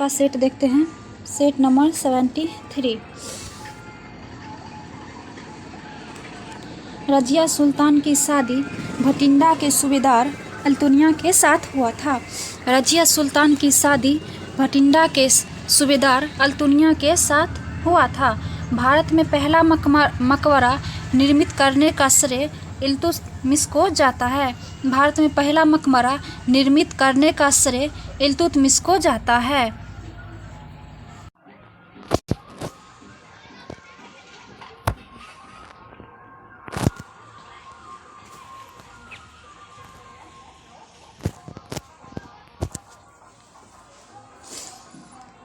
का सेट देखते हैं। Set number 73। रजिया सुल्तान की शादी भटिंडा के सूबेदार अल्तुनिया के साथ हुआ था। रजिया सुल्तान की शादी भटिंडा के सूबेदार अल्तुनिया के साथ हुआ था। भारत में पहला मकबरा निर्मित करने का श्रेय इल्तुतमिश को जाता है। भारत में पहला मकबरा निर्मित करने का श्रेय इल्तुतमिश को जाता है।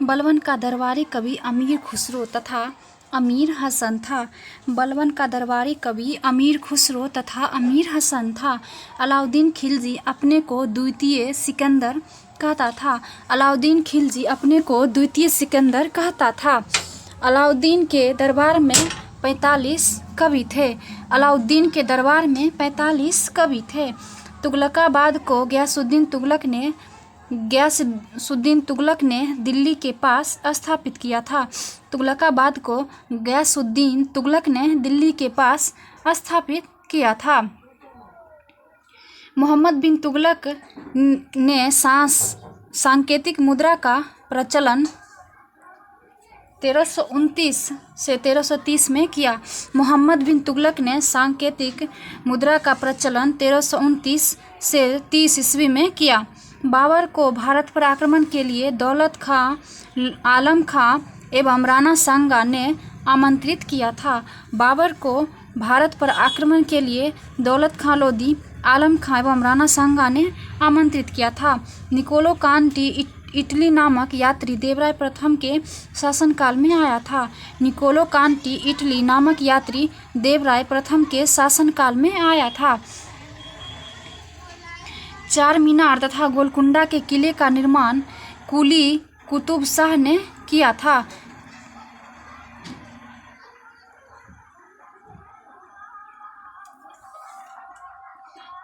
बलबन का दरबारी कवि अमीर खुसरो तथा अमीर हसन था। बलबन का दरबारी कवि अमीर खुसरो तथा अमीर हसन था। अलाउद्दीन खिलजी अपने को द्वितीय सिकंदर कहता था। अलाउद्दीन खिलजी अपने को द्वितीय सिकंदर कहता था। अलाउद्दीन के दरबार में 45 कवि थे। अलाउद्दीन के दरबार में 45 कवि थे। तुगलकाबाद को गयासुद्दीन तुगलक ने दिल्ली के पास स्थापित किया था। तुगलकाबाद को गयासुद्दीन तुगलक ने दिल्ली के पास स्थापित किया था। मोहम्मद बिन तुगलक ने सांकेतिक मुद्रा का प्रचलन 1329 से 1330 में किया। मोहम्मद बिन तुगलक ने सांकेतिक मुद्रा का प्रचलन 1329 से 30 ईस्वी में किया। बाबर को भारत पर आक्रमण के लिए दौलत खां, आलम खां एवं राणा सांगा ने आमंत्रित किया था। बाबर को भारत पर आक्रमण के लिए दौलत खां लोदी, आलम खां एवं राणा सांगा ने आमंत्रित किया था। निकोलो कांटी इटली नामक यात्री देवराय प्रथम के शासनकाल में आया था। निकोलो कांटी इटली नामक यात्री देवराय प्रथम के शासनकाल में आया था। चार मीनार तथा गोलकुंडा के किले का निर्माण कुली कुतुब शाह ने किया था।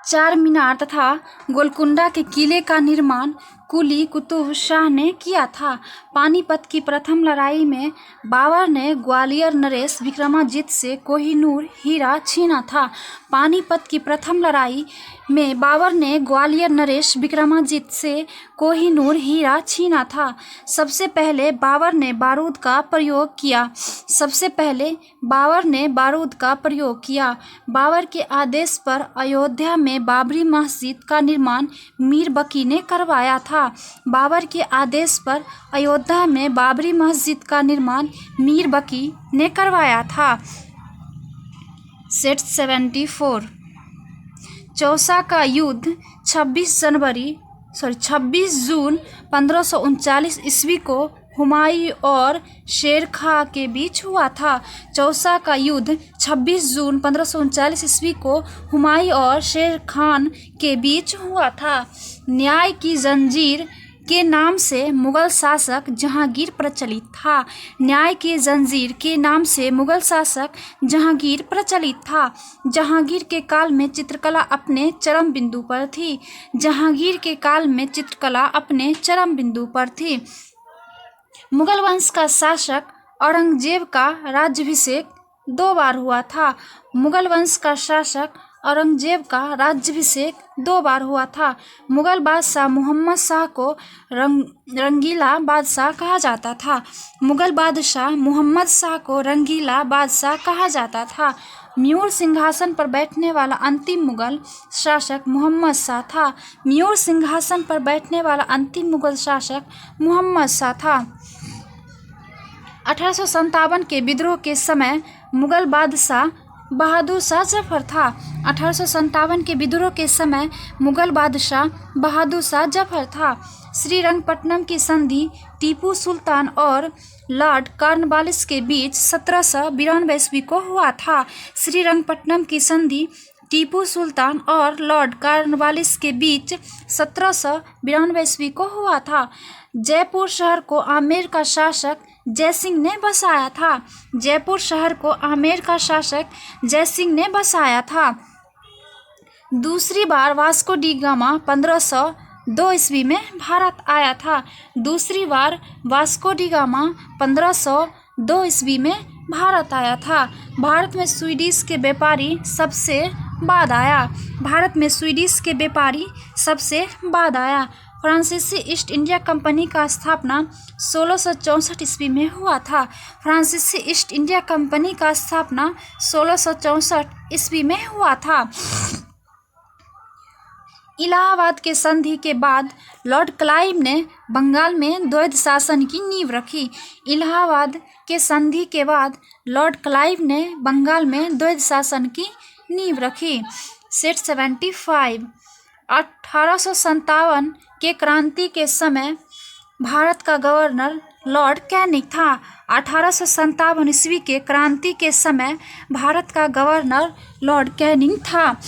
चार मीनार तथा गोलकुंडा के किले का निर्माण कुली कुतुब शाह ने किया था। पानीपत की प्रथम लड़ाई में बाबर ने ग्वालियर नरेश विक्रमादित्य से कोहिनूर हीरा छीना था। पानीपत की प्रथम लड़ाई में बाबर ने ग्वालियर नरेश विक्रमादित्य से कोहिनूर हीरा छीना था। सबसे पहले बाबर ने बारूद का प्रयोग किया। बाबर के आदेश पर अयोध्या में बाबरी मस्जिद का निर्माण मीर बकी ने करवाया था। बाबर के आदेश पर अयोध्या में बाबरी मस्जिद का निर्माण मीर बकी ने करवाया था। सेट 74। चौसा का युद्ध 26 जून 1539 ईस्वी को हुमायूं और शेर खां के बीच हुआ था। चौसा का युद्ध 26 जून 1539 ईस्वी को हुमायूं और शेर खान के बीच हुआ था। न्याय की जंजीर के नाम से मुगल शासक जहांगीर प्रचलित था। न्याय की जंजीर के नाम से मुगल शासक जहांगीर प्रचलित था। जहांगीर के काल में चित्रकला अपने चरम बिंदु पर थी। जहांगीर के काल में चित्रकला अपने चरम बिंदु पर थी। मुगल वंश का शासक औरंगजेब का राज्याभिषेक 2 बार हुआ था। मुगल वंश का शासक औरंगजेब का राज्याभिषेक 2 बार हुआ था। मुगल बादशाह मोहम्मद शाह को रंगीला बादशाह कहा जाता था। मुगल बादशाह मोहम्मद शाह को रंगीला बादशाह कहा जाता था। म्यूर सिंहासन पर बैठने वाला अंतिम मुगल शासक मोहम्मद शाह था। म्यूर सिंहासन पर बैठने वाला अंतिम मुगल शासक मोहम्मद शाह था। 1857 के विद्रोह के समय मुगल बादशाह बहादुर शाह जफर था। 1857 के विद्रोह के समय मुगल बादशाह बहादुर शाह जफर था। श्रीरंगपट्टनम की संधि टीपू सुल्तान और लॉर्ड कॉर्नवालिस के बीच 1792 ईस्वी को हुआ था। श्रीरंगपट्टनम की संधि टीपू सुल्तान और लॉर्ड कॉर्नवालिस के बीच 1792 ईस्वी को हुआ था। जयपुर शहर को आमेर का शासक जयसिंह ने बसाया था। जयपुर शहर को आमेर का शासक जयसिंह ने बसाया था। दूसरी बार वास्को डी गामा 1502 ईस्वी में भारत आया था। दूसरी बार वास्को डी गामा 1502 ईस्वी में भारत आया था। भारत में स्वीडिश के व्यापारी सबसे बाद आया। भारत में स्वीडिश के व्यापारी सबसे बाद आया। फ्रांसीसी ईस्ट इंडिया कंपनी का स्थापना 1664 ईस्वी में हुआ था। फ्रांसीसी ईस्ट इंडिया कंपनी का स्थापना 1664 ईस्वी में हुआ था। इलाहाबाद के संधि के बाद लॉर्ड क्लाइव ने बंगाल में द्वैध शासन की नींव रखी। इलाहाबाद के संधि के बाद लॉर्ड क्लाइव ने बंगाल में द्वैध शासन की नींव रखी। सेट 75 1857 के क्रांति के समय भारत का गवर्नर लॉर्ड कैनिंग था। 1857 ईस्वी के क्रांति के समय भारत का गवर्नर लॉर्ड कैनिंग था।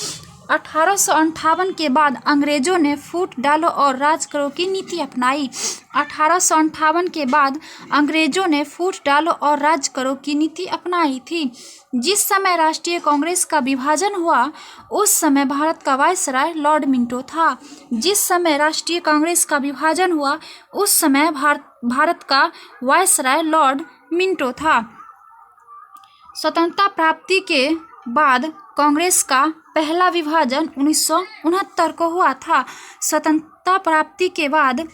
1858 के बाद अंग्रेजों ने फूट डालो और राज करो की नीति अपनाई। 1858 के बाद अंग्रेजों ने फूट डालो और राज करो की नीति अपनाई थी। जिस समय राष्ट्रीय कांग्रेस का विभाजन हुआ उस समय भारत का वायसराय लॉर्ड मिंटो था। जिस समय राष्ट्रीय कांग्रेस का विभाजन हुआ उस समय भारत का वायसराय लॉर्ड मिंटो था। स्वतंत्रता प्राप्ति के बाद कांग्रेस का पहला विभाजन 1969 को हुआ था। स्वतंत्रता प्राप्ति के बाद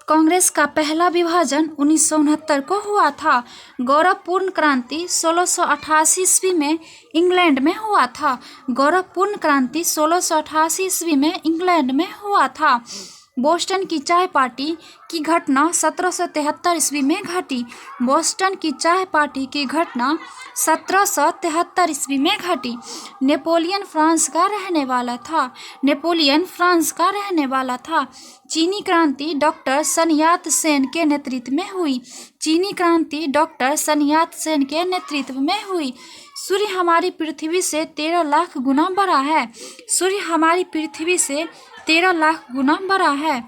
कांग्रेस का पहला विभाजन 1969 को हुआ था। गौरवपूर्ण क्रांति 1688 ईस्वी में इंग्लैंड में हुआ था। गौरवपूर्ण क्रांति 1688 ईस्वी में इंग्लैंड में हुआ था। बोस्टन की चाय पार्टी की घटना 1773 ईस्वी में घटी। बोस्टन की चाय पार्टी की घटना 1773 ईस्वी में घटी। नेपोलियन फ्रांस का रहने वाला था। नेपोलियन फ्रांस का रहने वाला था। चीनी क्रांति डॉक्टर सन यात सेन के नेतृत्व में हुई। चीनी क्रांति डॉक्टर सन यात सेन के नेतृत्व में हुई। सूर्य हमारी पृथ्वी से 13 लाख गुना बड़ा है। सूर्य हमारी पृथ्वी से 13 लाख गुना बड़ा है।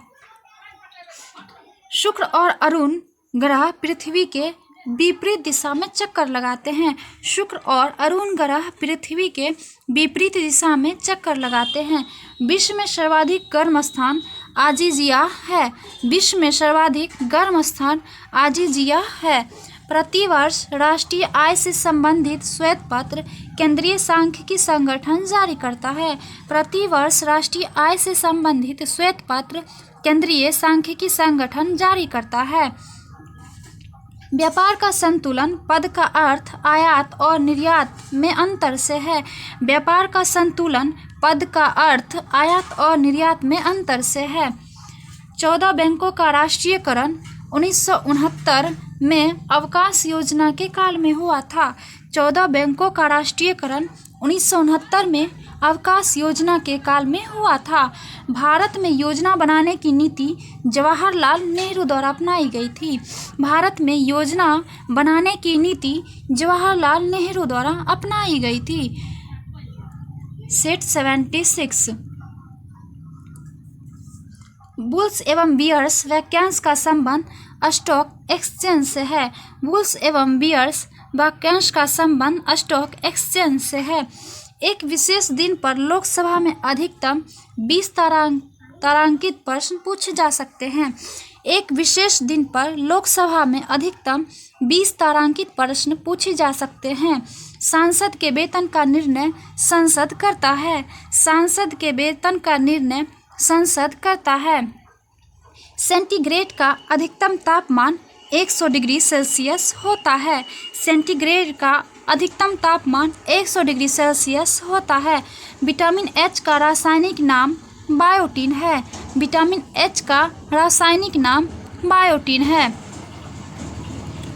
शुक्र और अरुण ग्रह पृथ्वी के विपरीत दिशा में चक्कर लगाते हैं। शुक्र और अरुण ग्रह पृथ्वी के विपरीत दिशा में चक्कर लगाते हैं। विश्व में सर्वाधिक गर्म स्थान आजीजिया है। विश्व में सर्वाधिक गर्म स्थान आजीजिया है। प्रतिवर्ष राष्ट्रीय आय से संबंधित श्वेत पत्र केंद्रीय सांख्यिकी संगठन जारी करता है। प्रतिवर्ष राष्ट्रीय आय से संबंधित श्वेत पत्र केंद्रीय सांख्यिकी संगठन जारी करता है। व्यापार का संतुलन पद का अर्थ आयात और निर्यात में अंतर से है। व्यापार का संतुलन पद का अर्थ आयात और निर्यात में अंतर से है। 14 बैंकों का राष्ट्रीयकरण 1969 में अवकाश योजना के काल में हुआ था। 14 बैंकों का राष्ट्रीयकरण 1969 में अवकाश योजना के काल में हुआ था। भारत में योजना बनाने की नीति जवाहरलाल नेहरू द्वारा अपनाई गई थी। भारत में योजना बनाने की नीति जवाहरलाल नेहरू द्वारा अपनाई गई थी। सेट 76 बुल्स एवं बियर्स वाक्यांश का संबंध स्टॉक एक्सचेंज से है। बुल्स एवं बियर्स वाक्यांश का संबंध स्टॉक एक्सचेंज से है। एक विशेष दिन पर लोकसभा में अधिकतम 20 तारांकित प्रश्न पूछे जा सकते हैं। एक विशेष दिन पर लोकसभा में अधिकतम 20 तारांकित प्रश्न पूछे जा सकते हैं। सांसद के वेतन का निर्णय संसद करता है। सांसद के वेतन का निर्णय संसद करता है। सेंटीग्रेड का अधिकतम तापमान 100 डिग्री सेल्सियस होता है। सेंटीग्रेड का अधिकतम तापमान 100 डिग्री सेल्सियस होता है। विटामिन एच का रासायनिक नाम बायोटीन है। विटामिन एच का रासायनिक नाम बायोटीन है।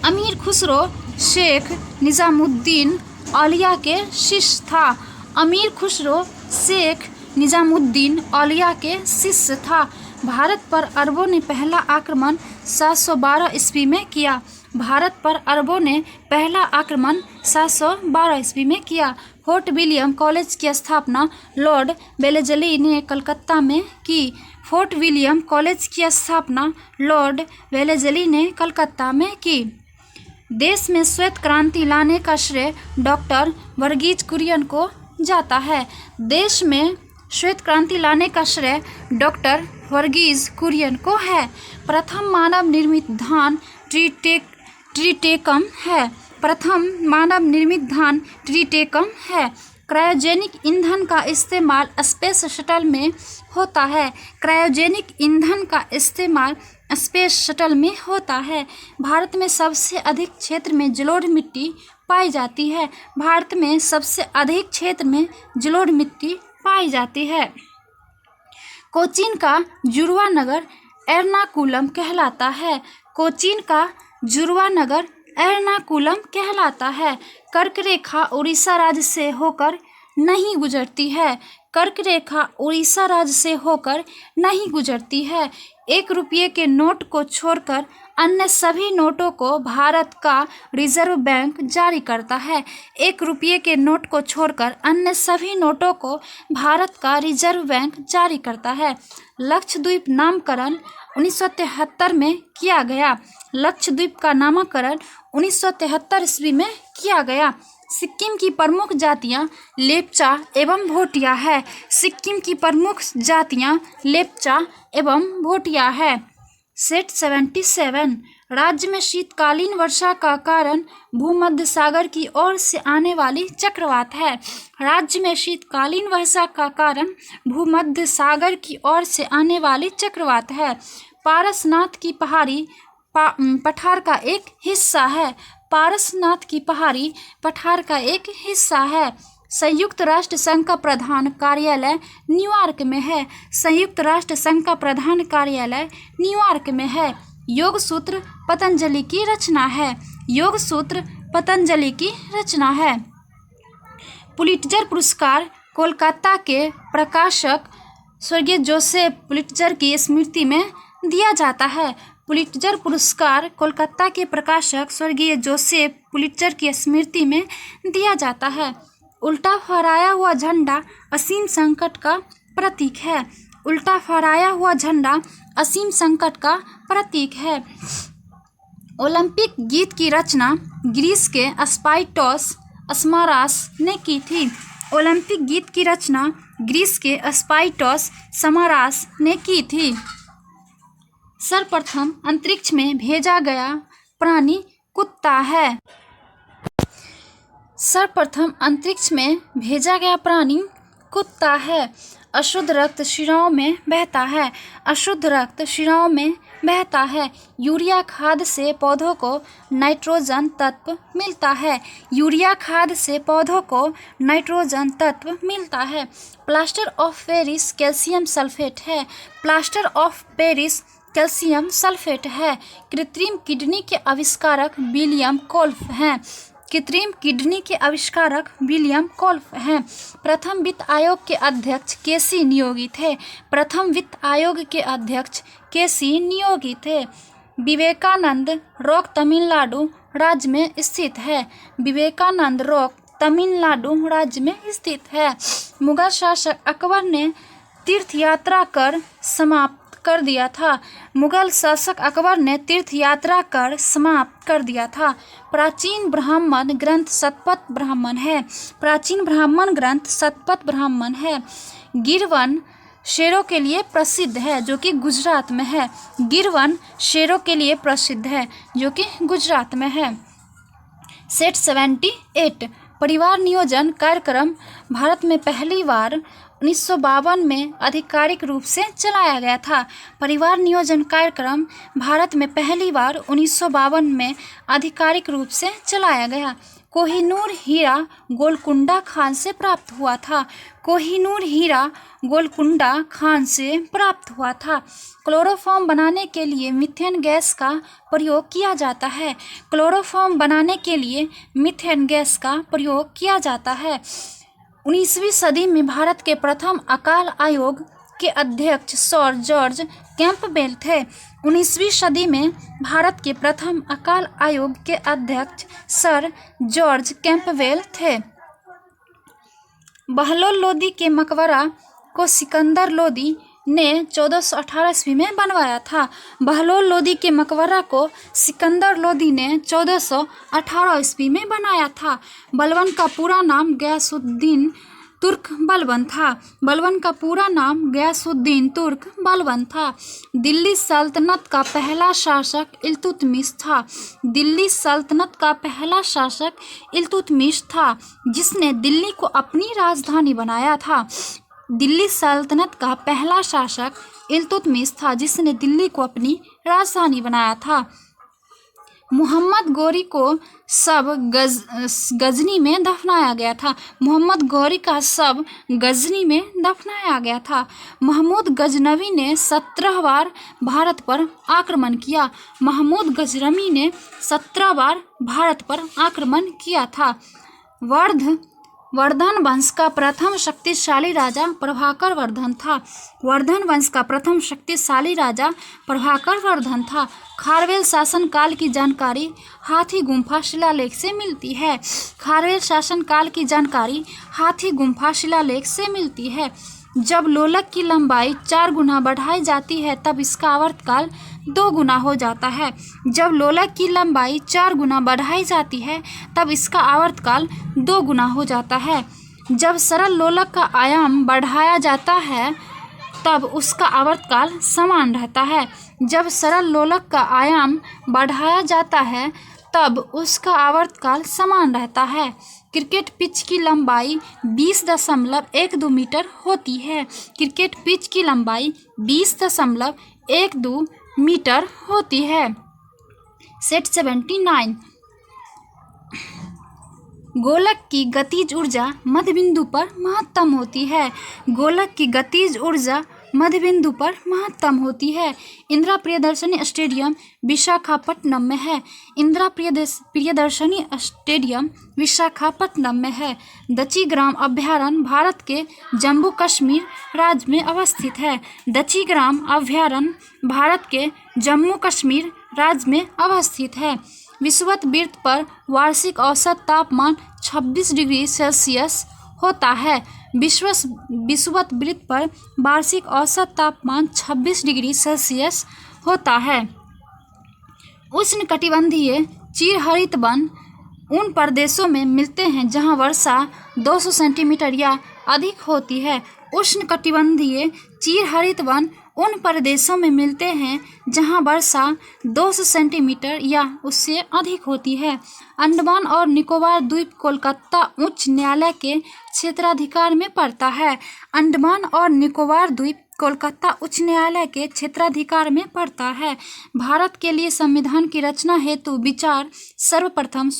अमीर खुसरो शेख निजामुद्दीन औलिया के शिष्य था। अमीर खुसरो शेख निजामुद्दीन औलिया के शिष्य था। भारत पर अरबों ने पहला आक्रमण 712 ईस्वी में किया। भारत पर अरबों ने पहला आक्रमण 712 ईस्वी में किया। फोर्ट विलियम कॉलेज की स्थापना लॉर्ड वेलेस्ली ने कलकत्ता में की। फोर्ट विलियम कॉलेज की स्थापना लॉर्ड वेलेस्ली ने कलकत्ता में की। देश में श्वेत क्रांति लाने का श्रेय डॉक्टर वर्गीज कुरियन को जाता है। देश में श्वेत क्रांति लाने का श्रेय डॉक्टर वर्गीज कुरियन को है। प्रथम मानव निर्मित धान ट्रिटेकम है। प्रथम मानव निर्मित धान ट्रिटेकम है। क्रायोजेनिक ईंधन का इस्तेमाल स्पेस शटल में होता है। क्रायोजेनिक ईंधन का इस्तेमाल स्पेस शटल में होता है। भारत में सबसे अधिक क्षेत्र में जलोढ़ मिट्टी पाई जाती है। भारत में सबसे अधिक क्षेत्र में जलोढ़ मिट्टी पाई जाती है। कोचीन का जुड़वा नगर एर्नाकुलम कहलाता है। कोचीन का जुड़वा नगर एर्नाकुलम कहलाता है। कर्क रेखा उड़ीसा राज्य से होकर नहीं गुजरती है। कर्क रेखा उड़ीसा राज्य से होकर नहीं गुजरती है। 1 रुपये के नोट को छोड़कर अन्य सभी नोटों को भारत का रिजर्व बैंक जारी करता है। 1 रुपये के नोट को छोड़कर अन्य सभी नोटों को भारत का रिजर्व बैंक जारी करता है। लक्षद्वीप नामकरण 1973 में किया गया। लक्षद्वीप का नामकरण 1973 ईस्वी में किया गया। सिक्किम की प्रमुख जातियां लेप्चा एवं भोटिया है। सिक्किम की प्रमुख जातियां लेप्चा एवं भोटिया है। सेट 77 राज्य में शीतकालीन वर्षा का कारण भूमध्य सागर की ओर से आने वाली चक्रवात है। राज्य में शीतकालीन वर्षा का कारण भूमध्य सागर की ओर से आने वाली चक्रवात है। पारसनाथ की पहाड़ी पठार का एक हिस्सा है। पारसनाथ की पहाड़ी पठार का एक हिस्सा है। संयुक्त राष्ट्र संघ का प्रधान कार्यालय न्यूयॉर्क में है। संयुक्त राष्ट्र संघ का प्रधान कार्यालय न्यूयॉर्क में है। योग सूत्र पतंजलि की रचना है। योग सूत्र पतंजलि की रचना है। पुलिट्जर पुरस्कार कोलकाता के प्रकाशक स्वर्गीय जोसेफ पुलिट्जर की स्मृति में दिया जाता है। पुलिट्जर पुरस्कार कोलकाता के प्रकाशक स्वर्गीय जोसेफ पुलिट्जर की स्मृति में दिया जाता है। उल्टा फहराया हुआ झंडा असीम संकट का प्रतीक है। उल्टा फहराया हुआ झंडा असीम संकट का प्रतीक है। ओलंपिक गीत की रचना ग्रीस के स्पाइटोस स्मारास ने की थी। ओलंपिक गीत की रचना ग्रीस के स्पाइटोस स्मारास ने की थी। सर्वप्रथम अंतरिक्ष में भेजा गया प्राणी कुत्ता है। सर्वप्रथम अंतरिक्ष में भेजा गया प्राणी कुत्ता है। अशुद्ध रक्त शिराओं में बहता है। अशुद्ध रक्त शिराओं में बहता है। यूरिया खाद से पौधों को नाइट्रोजन तत्व मिलता है। यूरिया खाद से पौधों को नाइट्रोजन तत्व मिलता है। Plaster of Paris calcium sulphate है। Plaster of Paris calcium sulphate है। कृत्रिम किडनी के आविष्कारक विलियम कोल्फ हैं। कृत्रिम किडनी के आविष्कारक विलियम कोल्फ हैं। प्रथम वित्त आयोग के अध्यक्ष केसी नियोगी थे। प्रथम वित्त आयोग के अध्यक्ष केसी नियोगी थे। विवेकानंद रॉक तमिलनाडु राज्य में स्थित है। विवेकानंद रॉक तमिलनाडु राज्य में स्थित है। मुगल शासक अकबर ने तीर्थ यात्रा कर समाप्त कर दिया था। मुगल शासक अकबर ने तीर्थ यात्रा कर समाप्त कर दिया था। प्राचीन ब्राह्मण ग्रंथ शतपथ ब्राह्मण है। प्राचीन ब्राह्मण ग्रंथ शतपथ ब्राह्मण है। गिरवन शेरों के लिए प्रसिद्ध है जो कि गुजरात में है। गिरवन शेरों के लिए प्रसिद्ध है जो कि गुजरात में है। सेट 78 परिवार नियोजन कार्यक्रम भारत में पहली बार 1952 में आधिकारिक रूप से चलाया गया था। परिवार नियोजन कार्यक्रम भारत में पहली बार 1952 में आधिकारिक रूप से चलाया गया। कोहिनूर हीरा गोलकुंडा खान से प्राप्त हुआ था। कोहिनूर हीरा गोलकुंडा खान से प्राप्त हुआ था। क्लोरोफॉर्म बनाने के लिए मीथेन गैस का प्रयोग किया जाता है। क्लोरोफॉर्म बनाने के लिए मीथेन गैस का प्रयोग किया जाता है। 19वीं सदी में भारत के प्रथम अकाल आयोग के अध्यक्ष सर जॉर्ज कैंपबेल थे। 19वीं सदी में भारत के प्रथम अकाल आयोग के अध्यक्ष सर जॉर्ज कैंपबेल थे। बहलोल लोदी के मकबरा को सिकंदर लोदी ने 1418 ईस्वी में बनवाया था। बहलोल लोदी के मकबरा को सिकंदर लोदी ने 1418 ईस्वी में बनाया था। बलबन का पूरा नाम गयासुद्दीन तुर्क बलबन था। बलबन का पूरा नाम गयासुद्दीन तुर्क बलबन था। दिल्ली सल्तनत का पहला शासक इल्तुतमिश था। दिल्ली सल्तनत का पहला शासक इल्तुतमिश था, जिसने दिल्ली को अपनी राजधानी बनाया था। दिल्ली सल्तनत का पहला शासक इल्तुतमिश था, जिसने दिल्ली को अपनी राजधानी बनाया था। मोहम्मद गोरी को शव गजनी में दफनाया गया था। मोहम्मद गोरी का शव गजनी में दफनाया गया था। महमूद गजनवी ने 17 बार भारत पर आक्रमण किया। महमूद गजनवी ने 17 बार भारत पर आक्रमण किया था। वर्धन वंश का प्रथम शक्तिशाली राजा प्रभाकर वर्धन था। वर्धन वंश का प्रथम शक्तिशाली राजा प्रभाकर वर्धन था। खारवेल शासन काल की जानकारी हाथी गुम्फा शिलालेख से मिलती है। खारवेल शासन काल की जानकारी हाथी गुम्फा शिलालेख से मिलती है। जब लोलक की लंबाई 4 गुना बढ़ाई जाती है, तब इसका आवर्तकाल 2 गुना हो जाता है। जब लोलक की लंबाई 4 गुना बढ़ाई जाती है, तब इसका आवर्तकाल 2 गुना हो जाता है। जब सरल लोलक का आयाम बढ़ाया जाता है, तब उसका आवर्तकाल समान रहता है। जब सरल लोलक का आयाम बढ़ाया जाता है, तब उसका आवर्तकाल समान रहता है। क्रिकेट पिच की लंबाई 20.12 मीटर होती है। क्रिकेट पिच की लंबाई 20.12 मीटर होती है। सेट 79। गोलक की गतिज ऊर्जा मध्य बिंदु पर महत्तम होती है। गोलक की गतिज ऊर्जा मध्य बिंदु पर महत्तम होती है। इंदिरा प्रियदर्शनी स्टेडियम विशाखापट्टनम में है। इंदिरा प्रियदर्शनी स्टेडियम विशाखापट्टनम में है। दची ग्राम अभयारण्य भारत के जम्मू कश्मीर राज्य में अवस्थित है। दची ग्राम अभयारण्य भारत के जम्मू कश्मीर राज्य में अवस्थित है। विषुवत पर वार्षिक औसत तापमान 26 डिग्री सेल्सियस होता है। विषुवत वृत्त पर वार्षिक औसत तापमान 26 डिग्री सेल्सियस होता है। उष्णकटिबंधीय चिरहरित वन उन प्रदेशों में मिलते हैं जहां वर्षा 200 सेंटीमीटर या अधिक होती है। उष्णकटिबंधीय चिरहरित वन उन प्रदेशों में मिलते हैं जहां वर्षा 200 सेंटीमीटर या उससे अधिक होती है। अंडमान और निकोबार द्वीप कोलकाता उच्च न्यायालय के क्षेत्राधिकार में पड़ता है। अंडमान और निकोबार द्वीप कोलकाता उच्च न्यायालय के क्षेत्राधिकार में पड़ता है। भारत के लिए संविधान की रचना हेतु विचार सर्वप्रथम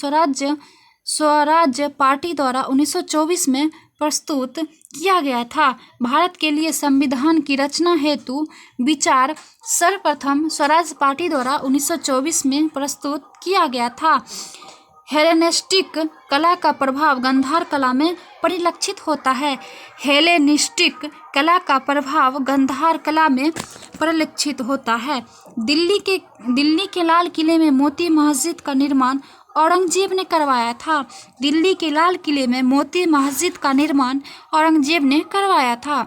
स्वराज्य पार्टी द्वारा 1924 में प्रस्तुत किया गया था। भारत के लिए संविधान की रचना हेतु विचार सर्वप्रथम स्वराज पार्टी द्वारा 1924 में प्रस्तुत किया गया था। हेलेनिस्टिक कला का प्रभाव गांधार कला में परिलक्षित होता है। हेलेनिस्टिक कला का प्रभाव गांधार कला में परिलक्षित होता है। दिल्ली के लाल किले में मोती मस्जिद का निर्माण औरंगजेब ने करवाया था। दिल्ली के लाल किले में मोती मस्जिद का निर्माण औरंगजेब ने करवाया था।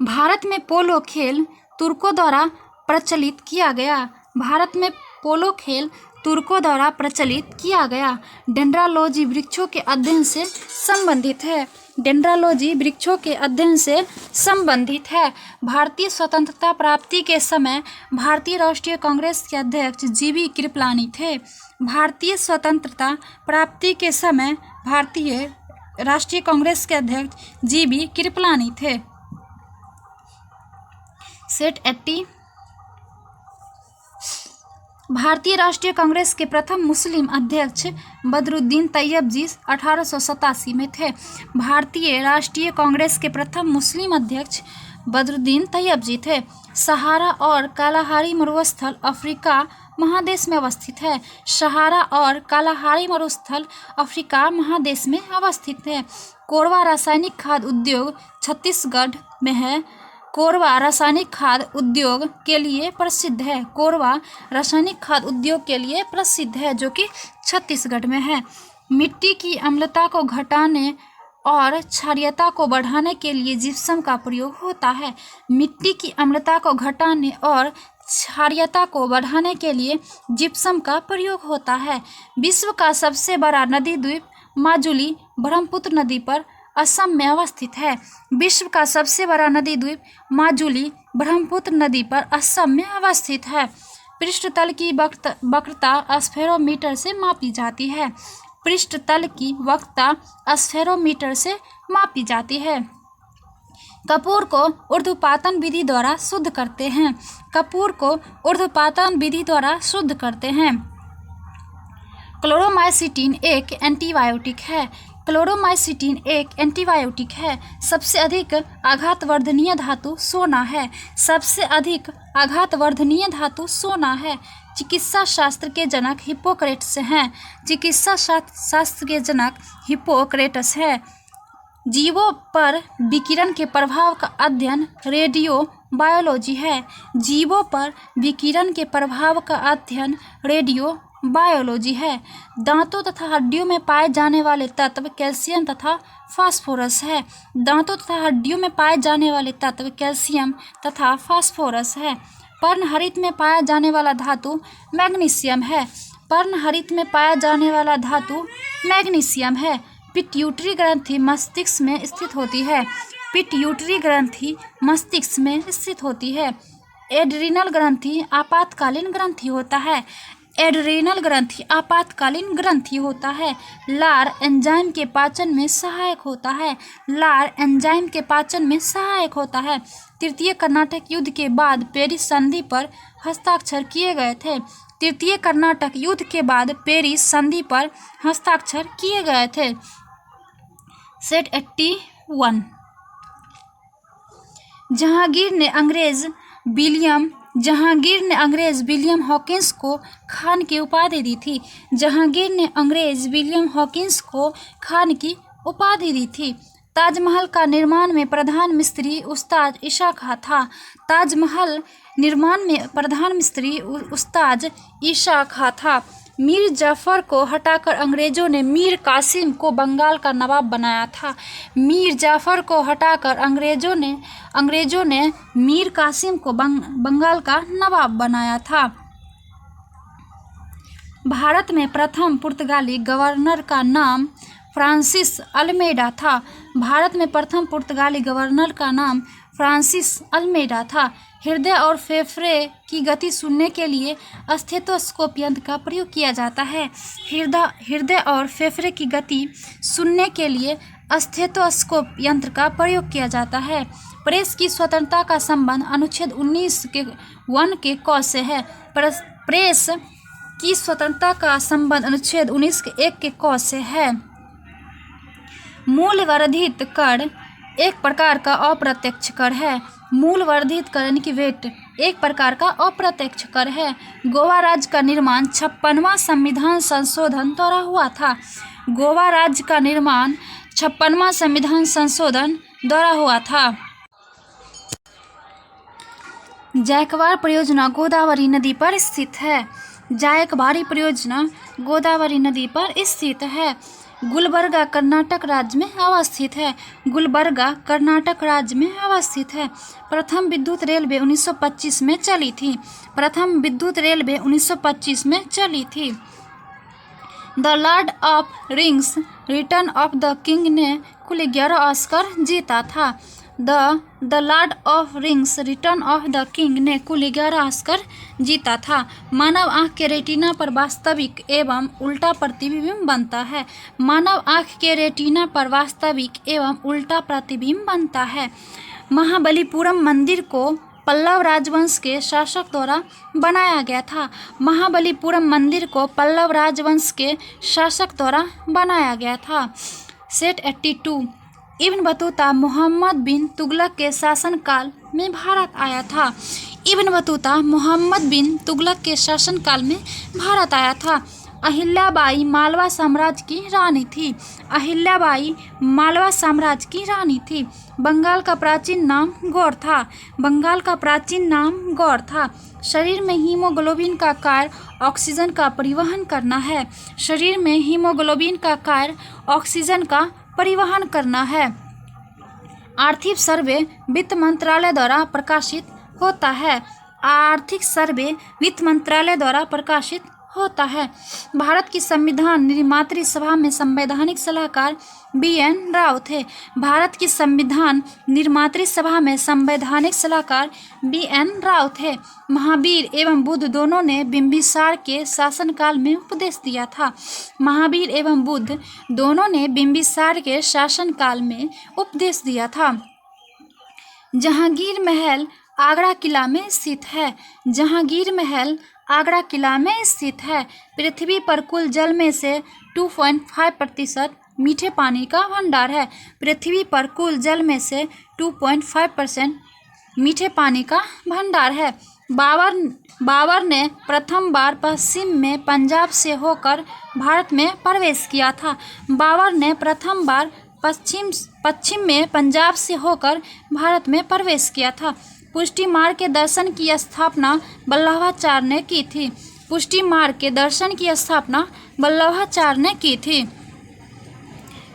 भारत में पोलो खेल तुर्कों द्वारा प्रचलित किया गया। भारत में पोलो खेल तुर्कों द्वारा प्रचलित किया गया। डेंड्रालॉजी वृक्षों के अध्ययन से संबंधित है। डेंड्रालॉजी वृक्षों के अध्ययन से संबंधित है। भारतीय स्वतंत्रता प्राप्ति के समय भारतीय राष्ट्रीय कांग्रेस के अध्यक्ष जीवी कृपलानी थे। भारतीय स्वतंत्रता प्राप्ति के समय भारतीय राष्ट्रीय कांग्रेस के अध्यक्ष जीवी कृपलानी थे। सेट 80। भारतीय राष्ट्रीय कांग्रेस के प्रथम मुस्लिम अध्यक्ष बदरुद्दीन तैयबजी 1887 में थे। भारतीय राष्ट्रीय कांग्रेस के प्रथम मुस्लिम अध्यक्ष बदरुद्दीन तैयबजी थे। सहारा और कालाहारी मरुस्थल अफ्रीका महादेश में अवस्थित है। सहारा और कालाहारी मरुस्थल अफ्रीका महादेश में अवस्थित है। कोरबा रासायनिक खाद्य उद्योग छत्तीसगढ़ में है। कोरबा रासायनिक खाद्य उद्योग के लिए प्रसिद्ध है। कोरबा रासायनिक खाद्य उद्योग के लिए प्रसिद्ध है, जो कि छत्तीसगढ़ में है। मिट्टी की अम्लता को घटाने और क्षारीयता को बढ़ाने के लिए जिप्सम का प्रयोग होता है। मिट्टी की अम्लता को घटाने और क्षारीयता को बढ़ाने के लिए जिप्सम का प्रयोग होता है। विश्व का सबसे बड़ा नदी द्वीप माजुली ब्रह्मपुत्र नदी पर असम में अवस्थित है। विश्व का सबसे बड़ा नदी द्वीप माजुली ब्रह्मपुत्र नदी पर असम में अवस्थित है। पृष्ठतल की वक्रता स्फेरोमीटर से मापी जाती है। पृष्ठतल की वक्रता स्फेरोमीटर से मापी जाती है। कपूर को ऊर्ध्वपातन विधि द्वारा शुद्ध करते हैं। कपूर को ऊर्ध्वपातन विधि द्वारा शुद्ध करते हैं। क्लोरोमाइसिटिन एक एंटीबायोटिक है। क्लोरोमाइसिटिन एक एंटीबायोटिक है। सबसे अधिक आघातवर्धनीय धातु सोना है। सबसे अधिक आघातवर्धनीय धातु सोना है। चिकित्सा शास्त्र के जनक हिप्पोक्रेटस हैं। चिकित्सा शास्त्र के जनक हिप्पोक्रेटस है। जीवों पर विकिरण के प्रभाव का अध्ययन रेडियो बायोलॉजी है। जीवों पर विकिरण के प्रभाव का अध्ययन रेडियो बायोलॉजी है। दांतों तथा हड्डियों में पाए जाने वाले तत्व कैल्शियम तथा फास्फोरस है। दांतों तथा हड्डियों में पाए जाने वाले तत्व कैल्शियम तथा फास्फोरस है। पर्णहरित में पाया जाने वाला धातु मैग्नीशियम है। पर्णहरित में पाया जाने वाला धातु मैग्नीशियम है। पिट्यूटरी ग्रंथि मस्तिष्क में स्थित होती है। पिट्यूटरी ग्रंथि मस्तिष्क में स्थित होती है। एड्रीनल ग्रंथि आपातकालीन ग्रंथि होता है। एड्रीनल ग्रंथि आपातकालीन ग्रंथि होता है। लार एंजाइम के पाचन में सहायक होता है। लार एंजाइम के पाचन में सहायक होता है। तृतीय कर्नाटक युद्ध के बाद पेरिस संधि पर हस्ताक्षर किए गए थे। तृतीय कर्नाटक युद्ध के बाद पेरिस संधि पर हस्ताक्षर किए गए थे। सेट 81। जहांगीर ने अंग्रेज विलियम हॉकिंस को खान की उपाधि दी थी। जहांगीर ने अंग्रेज विलियम हॉकिंस को खान की उपाधि दी थी। ताजमहल का निर्माण में प्रधान मिस्त्री उस्ताद ईशा खां था। ताजमहल निर्माण में प्रधान मिस्त्री उस्ताद ईशा खां था। मीर जाफर को हटाकर अंग्रेजों ने मीर कासिम को बंगाल का नवाब बनाया था। मीर जाफर को हटाकर अंग्रेजों ने मीर कासिम को बंगाल का नवाब बनाया था। भारत में प्रथम पुर्तगाली गवर्नर का नाम फ्रांसिस अल्मेडा था। भारत में प्रथम पुर्तगाली गवर्नर का नाम फ्रांसिस अल्मेडा था। हृदय और फेफड़े की गति सुनने के लिए स्टेथोस्कोप यंत्र का प्रयोग किया जाता है। हृदय और फेफड़े की गति सुनने के लिए स्टेथोस्कोप यंत्र का प्रयोग किया जाता है। प्रेस की स्वतंत्रता का संबंध अनुच्छेद 19 के 1 के क से है। प्रेस की स्वतंत्रता का संबंध अनुच्छेद 19 के 1 के क से है। मूल्यवर्धित कर एक प्रकार का अप्रत्यक्ष कर है। मूल्यवर्धित कर यानी कि वेट एक प्रकार का अप्रत्यक्ष कर है। गोवा राज्य का निर्माण 56वां संविधान संशोधन द्वारा हुआ था। गोवा राज्य का निर्माण 56वां संविधान संशोधन द्वारा हुआ था। जायकवाड़ परियोजना गोदावरी नदी पर स्थित है। जायकवाड़ी परियोजना गोदावरी नदी पर स्थित है। गुलबर्गा कर्नाटक राज्य में अवस्थित है। गुलबर्गा कर्नाटक राज्य में अवस्थित है। प्रथम विद्युत रेलवे 1925 में चली थी। प्रथम विद्युत रेलवे 1925 में चली थी। The Lord of rings return of the king ने कुल 11 ऑस्कर जीता था। The Lord of rings return of the king ने कुल 11 ऑस्कर जीता था। मानव आँख के रेटिना पर वास्तविक एवं उल्टा प्रतिबिंब बनता है। मानव आँख के रेटिना पर वास्तविक एवं उल्टा प्रतिबिंब बनता है। महाबलीपुरम मंदिर को पल्लव राजवंश के शासक द्वारा बनाया गया था। महाबलीपुरम मंदिर को पल्लव राजवंश के शासक द्वारा बनाया गया था। सेट 82। इब्न बतूता मोहम्मद बिन तुगलक के शासनकाल में भारत आया था। इब्न बतूता मोहम्मद बिन तुगलक के शासनकाल में भारत आया था। अहिल्याबाई मालवा साम्राज्य की रानी थी। अहिल्याबाई मालवा साम्राज्य की रानी थी। बंगाल का प्राचीन नाम गौर था। बंगाल का प्राचीन नाम गौर था। शरीर में हीमोग्लोबिन का कार्य ऑक्सीजन का परिवहन करना है। शरीर में हीमोग्लोबिन का कार्य ऑक्सीजन का परिवहन करना है। आर्थिक सर्वे वित्त मंत्रालय द्वारा प्रकाशित होता है। आर्थिक सर्वे वित्त मंत्रालय द्वारा प्रकाशित होता है। भारत की संविधान निर्मात्री सभा में संवैधानिक सलाहकार BN राव थे। भारत की संविधान निर्मात्री सभा में संवैधानिक सलाहकार BN राव थे। महावीर एवं बुद्ध दोनों ने बिंबिसार के शासनकाल में उपदेश दिया था। महावीर एवं बुद्ध दोनों ने बिंबिसार के शासनकाल में उपदेश दिया था। जहांगीर महल आगरा किला में स्थित है। जहांगीर महल आगरा किला में स्थित है। पृथ्वी पर कुल जल में से 2.5% मीठे पानी का भंडार है। पृथ्वी पर कुल जल में से 2.5% मीठे पानी का भंडार है। बाबर ने प्रथम बार पश्चिम में पंजाब से होकर भारत में प्रवेश किया था। बाबर ने प्रथम बार पश्चिम में पंजाब से होकर भारत में प्रवेश किया था। पुष्टि मार्ग के दर्शन की स्थापना वल्लभाचार्य ने की थी। पुष्टि मार्ग के दर्शन की स्थापना वल्लभाचार्य ने की थी।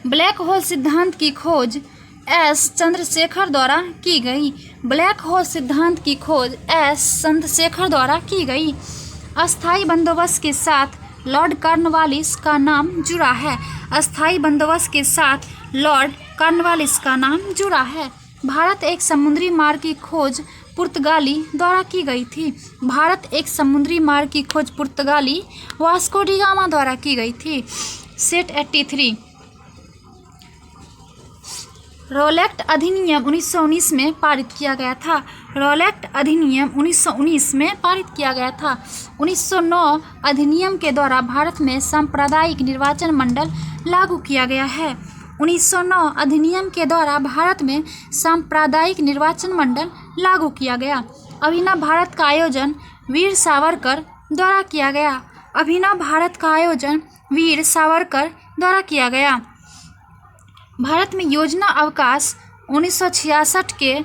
ब्लैक होल सिद्धांत की खोज S. चंद्रशेखर द्वारा की गई। ब्लैक होल सिद्धांत की खोज S. चंद्रशेखर द्वारा की गई। अस्थायी बंदोबस्त के साथ लॉर्ड कॉर्नवालिस का नाम जुड़ा है। अस्थायी बंदोबस्त के साथ लॉर्ड कॉर्नवालिस का नाम जुड़ा है। भारत एक समुद्री मार्ग की खोज पुर्तगाली द्वारा की गई थी। भारत एक समुद्री मार्ग की खोज पुर्तगाली वास्को डी गामा द्वारा की गई थी। सेट 83 रॉलेट अधिनियम 1919 में पारित किया गया था। रॉलेट अधिनियम 1919 में पारित किया गया था। 1909 अधिनियम के द्वारा भारत में सांप्रदायिक निर्वाचन मंडल लागू किया गया है। 1909 अधिनियम के द्वारा भारत में सांप्रदायिक निर्वाचन मंडल लागू किया गया। अभिनव भारत का आयोजन वीर सावरकर द्वारा किया गया। अभिनव भारत का आयोजन वीर सावरकर द्वारा किया गया। भारत में योजना अवकाश 1966 के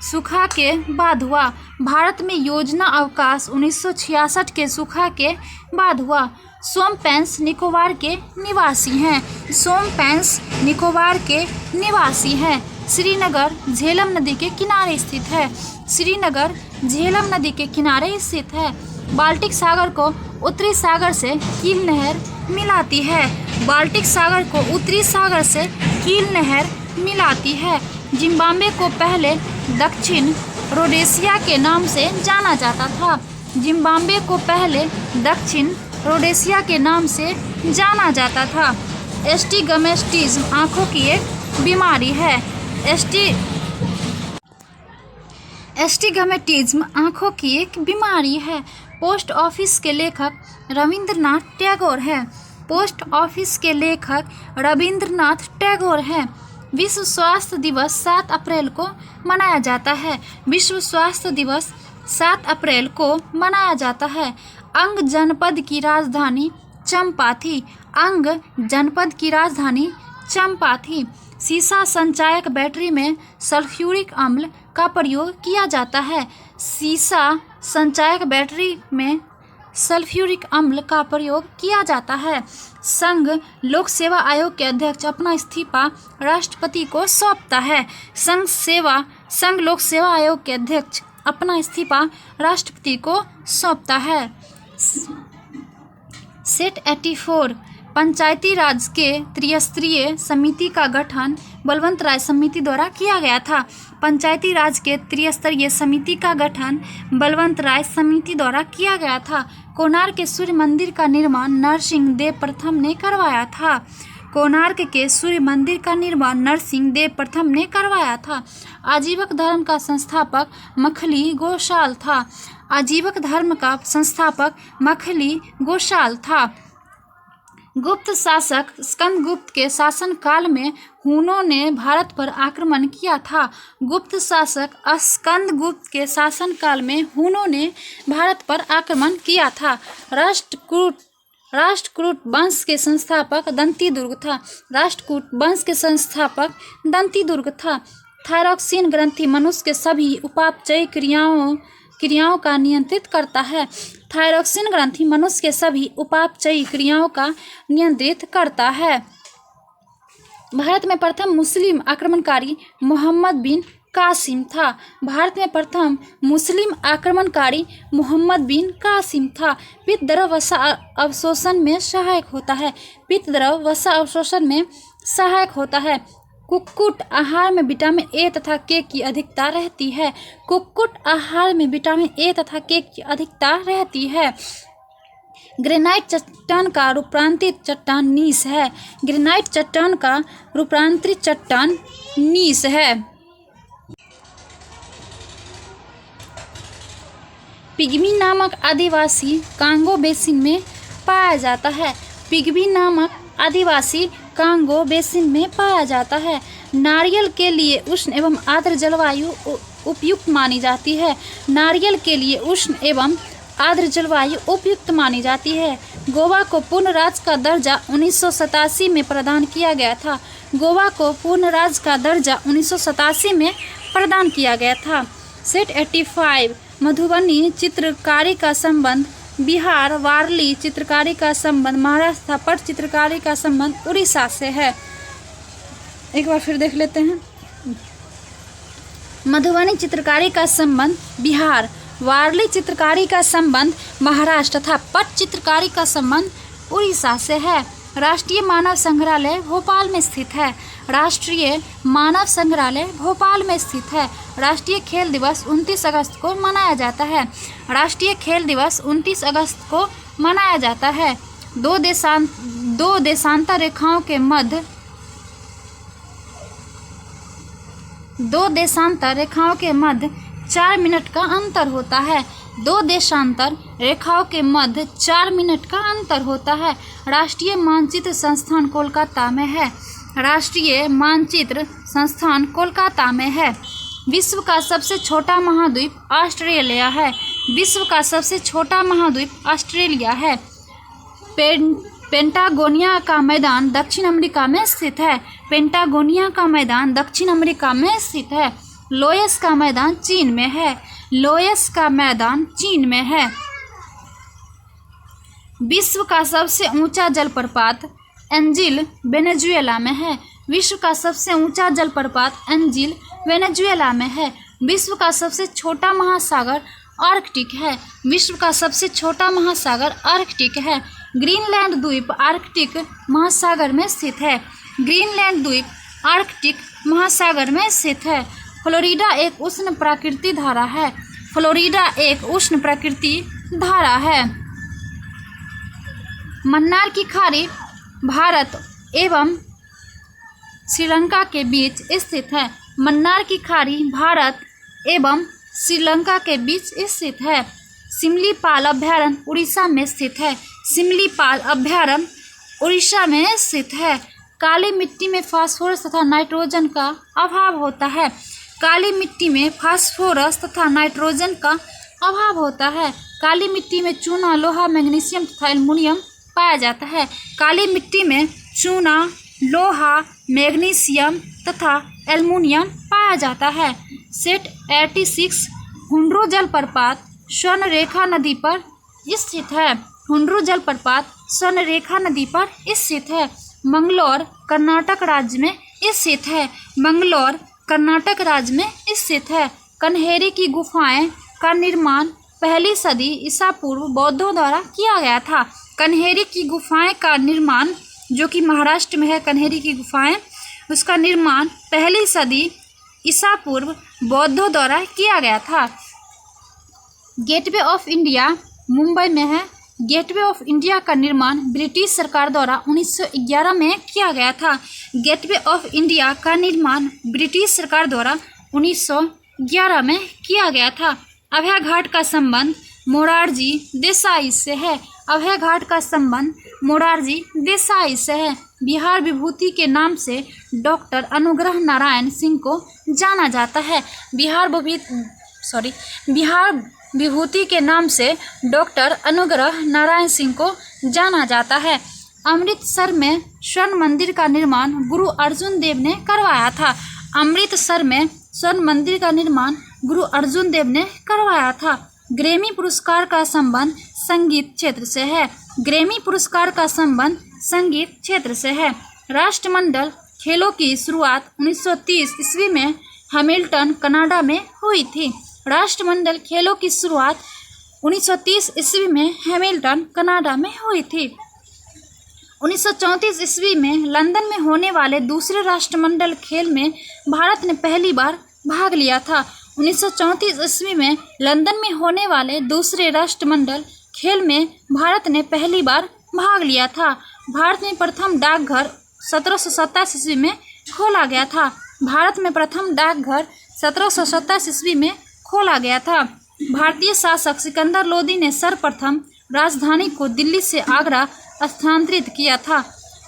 सूखा के बाद हुआ। भारत में योजना अवकाश 1966 के सूखा के बाद हुआ। सोमपेंस निकोबार के निवासी हैं। सोमपेंस निकोबार के निवासी हैं। श्रीनगर झेलम नदी के किनारे स्थित है। श्रीनगर झेलम नदी के किनारे स्थित है। बाल्टिक सागर को उत्तरी सागर से कील नहर मिलाती है। बाल्टिक सागर को उत्तरी सागर से कील नहर मिलाती है। जिम्बाब्वे को पहले दक्षिण रोडेशिया के नाम से जाना जाता था। जिम्बाब्वे को पहले दक्षिण रोडेशिया के नाम से जाना जाता था। एस्टिगमेटिज्म आँखों की एक बीमारी है। एस्टिगमेटिज्म आँखों की एक बीमारी है। पोस्ट ऑफिस के लेखक रविंद्रनाथ टैगोर है। पोस्ट ऑफिस के लेखक रविंद्रनाथ टैगोर है। विश्व स्वास्थ्य दिवस 7 अप्रैल को मनाया जाता है। विश्व स्वास्थ्य दिवस 7 अप्रैल को मनाया जाता है। अंग जनपद की राजधानी चंपा थी। अंग जनपद की राजधानी चंपा थी। सीसा संचायक बैटरी में सल्फ्यूरिक अम्ल का प्रयोग किया जाता है। सीसा संचायक बैटरी में सल्फ्यूरिक अम्ल का प्रयोग किया जाता है। संघ लोक सेवा आयोग के अध्यक्ष अपना इस्तीफा राष्ट्रपति को सौंपता है। संघ लोक सेवा आयोग के अध्यक्ष अपना इस्तीफा राष्ट्रपति को सौंपता है। सेट 84 पंचायती राज के त्रिस्तरीय समिति का गठन बलवंत राय समिति द्वारा किया गया था। पंचायती राज के त्रिस्तरीय समिति का गठन बलवंत राय समिति द्वारा किया गया था। कोणार्क के सूर्य मंदिर का निर्माण नरसिंह देव प्रथम ने करवाया था। कोणार्क के सूर्य मंदिर का निर्माण नरसिंह देव प्रथम ने करवाया था। आजीवक धर्म का संस्थापक मखली गोशाल था। आजीवक धर्म का संस्थापक मखली गोशाल था। गुप्त शासक स्कंदगुप्त के शासनकाल में हुनों ने भारत पर आक्रमण किया था। गुप्त शासक स्कंदगुप्त के शासनकाल में हुनों ने भारत पर आक्रमण किया था। राष्ट्रकूट वंश के संस्थापक दंतीदुर्ग था। राष्ट्रकूट वंश के संस्थापक दंतीदुर्ग था। थायरॉक्सिन ग्रंथि मनुष्य के सभी उपापचयी क्रियाओं का नियंत्रित करता है। थायरॉक्सिन ग्रंथि मनुष्य के सभी उपापचयी क्रियाओं का नियंत्रित करता है। भारत में प्रथम मुस्लिम आक्रमणकारी मोहम्मद बिन कासिम था। भारत में प्रथम मुस्लिम आक्रमणकारी मोहम्मद बिन कासिम था। पित्त द्रव वसा अवशोषण में सहायक होता है। पित्त द्रव वसा अवशोषण में सहायक होता है। कुक्कुट आहार में विटामिन ए तथा के की अधिकता रहती है। कुक्कुट आहार में विटामिन ए तथा के की अधिकता रहती है। ग्रेनाइट चट्टान का रूपांतरित चट्टान नीस है। ग्रेनाइट चट्टान का रूपांतरित चट्टान नीस है। पिग्मी नामक आदिवासी कांगो बेसिन में पाया जाता है। पिग्मी नामक आदिवासी कांगो बेसिन में पाया जाता है। नारियल के लिए उष्ण एवं आर्द्र जलवायु उपयुक्त मानी जाती है। नारियल के लिए उष्ण एवं आर्द्र जलवायु उपयुक्त मानी जाती है। गोवा को पूर्ण राज्य का दर्जा 1987 में प्रदान किया गया था। गोवा को पूर्ण राज्य का दर्जा 1987 में प्रदान किया गया था। सेट 85 मधुबनी चित्रकारी का संबंध बिहार, वारली चित्रकारी का संबंध महाराष्ट्र, पट चित्रकारी का संबंध उड़ीसा से है। एक बार फिर देख लेते हैं। मधुबनी चित्रकारी का संबंध बिहार, वारली चित्रकारी का संबंध महाराष्ट्र तथा पट चित्रकारी का संबंध उड़ीसा से है। राष्ट्रीय मानव संग्रहालय भोपाल में स्थित है। राष्ट्रीय मानव संग्रहालय भोपाल में स्थित है। राष्ट्रीय खेल दिवस 29 अगस्त को मनाया जाता है। राष्ट्रीय खेल दिवस 29 अगस्त को मनाया जाता है। दो देशांतर रेखाओं के मध्य 4 मिनट का अंतर होता है। 2 देशांतर रेखाओं के मध्य 4 मिनट का अंतर होता है। राष्ट्रीय मानचित्र संस्थान कोलकाता में है। राष्ट्रीय मानचित्र संस्थान कोलकाता में है। विश्व का सबसे छोटा महाद्वीप ऑस्ट्रेलिया है। विश्व का सबसे छोटा महाद्वीप ऑस्ट्रेलिया है। पेंटागोनिया का मैदान दक्षिण अमेरिका में स्थित है। पेंटागोनिया का मैदान दक्षिण अमेरिका में स्थित है। लोयस का मैदान चीन में है। लोयस का मैदान चीन में है। विश्व का सबसे ऊंचा जलप्रपात एंजिल वेनेजुएला में है। विश्व का सबसे ऊंचा जलप्रपात एंजिल वेनेजुएला में है। विश्व का सबसे छोटा महासागर आर्कटिक है। विश्व का सबसे छोटा महासागर आर्कटिक है। ग्रीनलैंड द्वीप आर्कटिक महासागर में स्थित है। ग्रीनलैंड द्वीप आर्कटिक महासागर में स्थित है। फ्लोरिडा एक उष्ण प्राकृतिक धारा है। फ्लोरिडा एक उष्ण प्राकृतिक धारा है। मन्नार की खाड़ी भारत एवं श्रीलंका के बीच स्थित है। मन्नार की खाड़ी भारत एवं श्रीलंका के बीच स्थित है। सिमलीपाल अभयारण्य उड़ीसा में स्थित है। सिमलीपाल अभयारण्य उड़ीसा में स्थित है। काली मिट्टी में फास्फोरस तथा नाइट्रोजन का अभाव होता है। काली मिट्टी में फास्फोरस तथा नाइट्रोजन का अभाव होता है। काली मिट्टी में चूना, लोहा, मैग्नीशियम तथा एल्युमिनियम पाया जाता है। काली मिट्टी में चूना, लोहा, मैग्नीशियम तथा एल्युमिनियम पाया जाता है। सेट 86 हुंड्रू जलप्रपात स्वर्णरेखा नदी पर स्थित है। हुंड्रू जलप्रपात स्वर्णरेखा नदी पर स्थित है। मंगलोर कर्नाटक राज्य में स्थित है। मंगलोर कर्नाटक राज्य में स्थित है। कन्हेरी की गुफाएं का निर्माण पहली सदी ईसा पूर्व बौद्धों द्वारा किया गया था। कन्हेरी की गुफाएं का निर्माण, जो कि महाराष्ट्र में है कन्हेरी की गुफाएं, उसका निर्माण पहली सदी ईसा पूर्व बौद्धों द्वारा किया गया था। गेटवे ऑफ इंडिया मुंबई में है। गेटवे ऑफ इंडिया का निर्माण ब्रिटिश सरकार द्वारा 1911 में किया गया था। गेटवे ऑफ इंडिया का निर्माण ब्रिटिश सरकार द्वारा 1911 में किया गया था। अभय घाट का संबंध मोरारजी देसाई से है। अभय घाट का संबंध मोरारजी देसाई से है। बिहार विभूति के नाम से डॉक्टर अनुग्रह नारायण सिंह को जाना जाता है। बिहार विभूति के नाम से डॉक्टर अनुग्रह नारायण सिंह को जाना जाता है। अमृतसर में स्वर्ण मंदिर का निर्माण गुरु अर्जुन देव ने करवाया था। अमृतसर में स्वर्ण मंदिर का निर्माण गुरु अर्जुन देव ने करवाया था। ग्रैमी पुरस्कार का संबंध संगीत क्षेत्र से है। ग्रैमी पुरस्कार का संबंध संगीत क्षेत्र से है। राष्ट्रमंडल खेलों की शुरुआत 1930 ईस्वी में हैमिल्टन कनाडा में हुई थी। राष्ट्रमंडल खेलों की शुरुआत 1930 ईस्वी में हैमिल्टन कनाडा में हुई थी। 1934 ईस्वी में लंदन में होने वाले दूसरे राष्ट्रमंडल खेल में भारत ने पहली बार भाग लिया था। 1934 ईस्वी में लंदन में होने वाले दूसरे राष्ट्रमंडल खेल में भारत ने पहली बार भाग लिया था। भारत में प्रथम डाकघर 1727 ईस्वी में खोला गया था। भारत में प्रथम डाकघर 1727 ईस्वी में खोला गया था। भारतीय शासक सिकंदर लोदी ने सर्वप्रथम राजधानी को दिल्ली से आगरा स्थानांतरित किया था।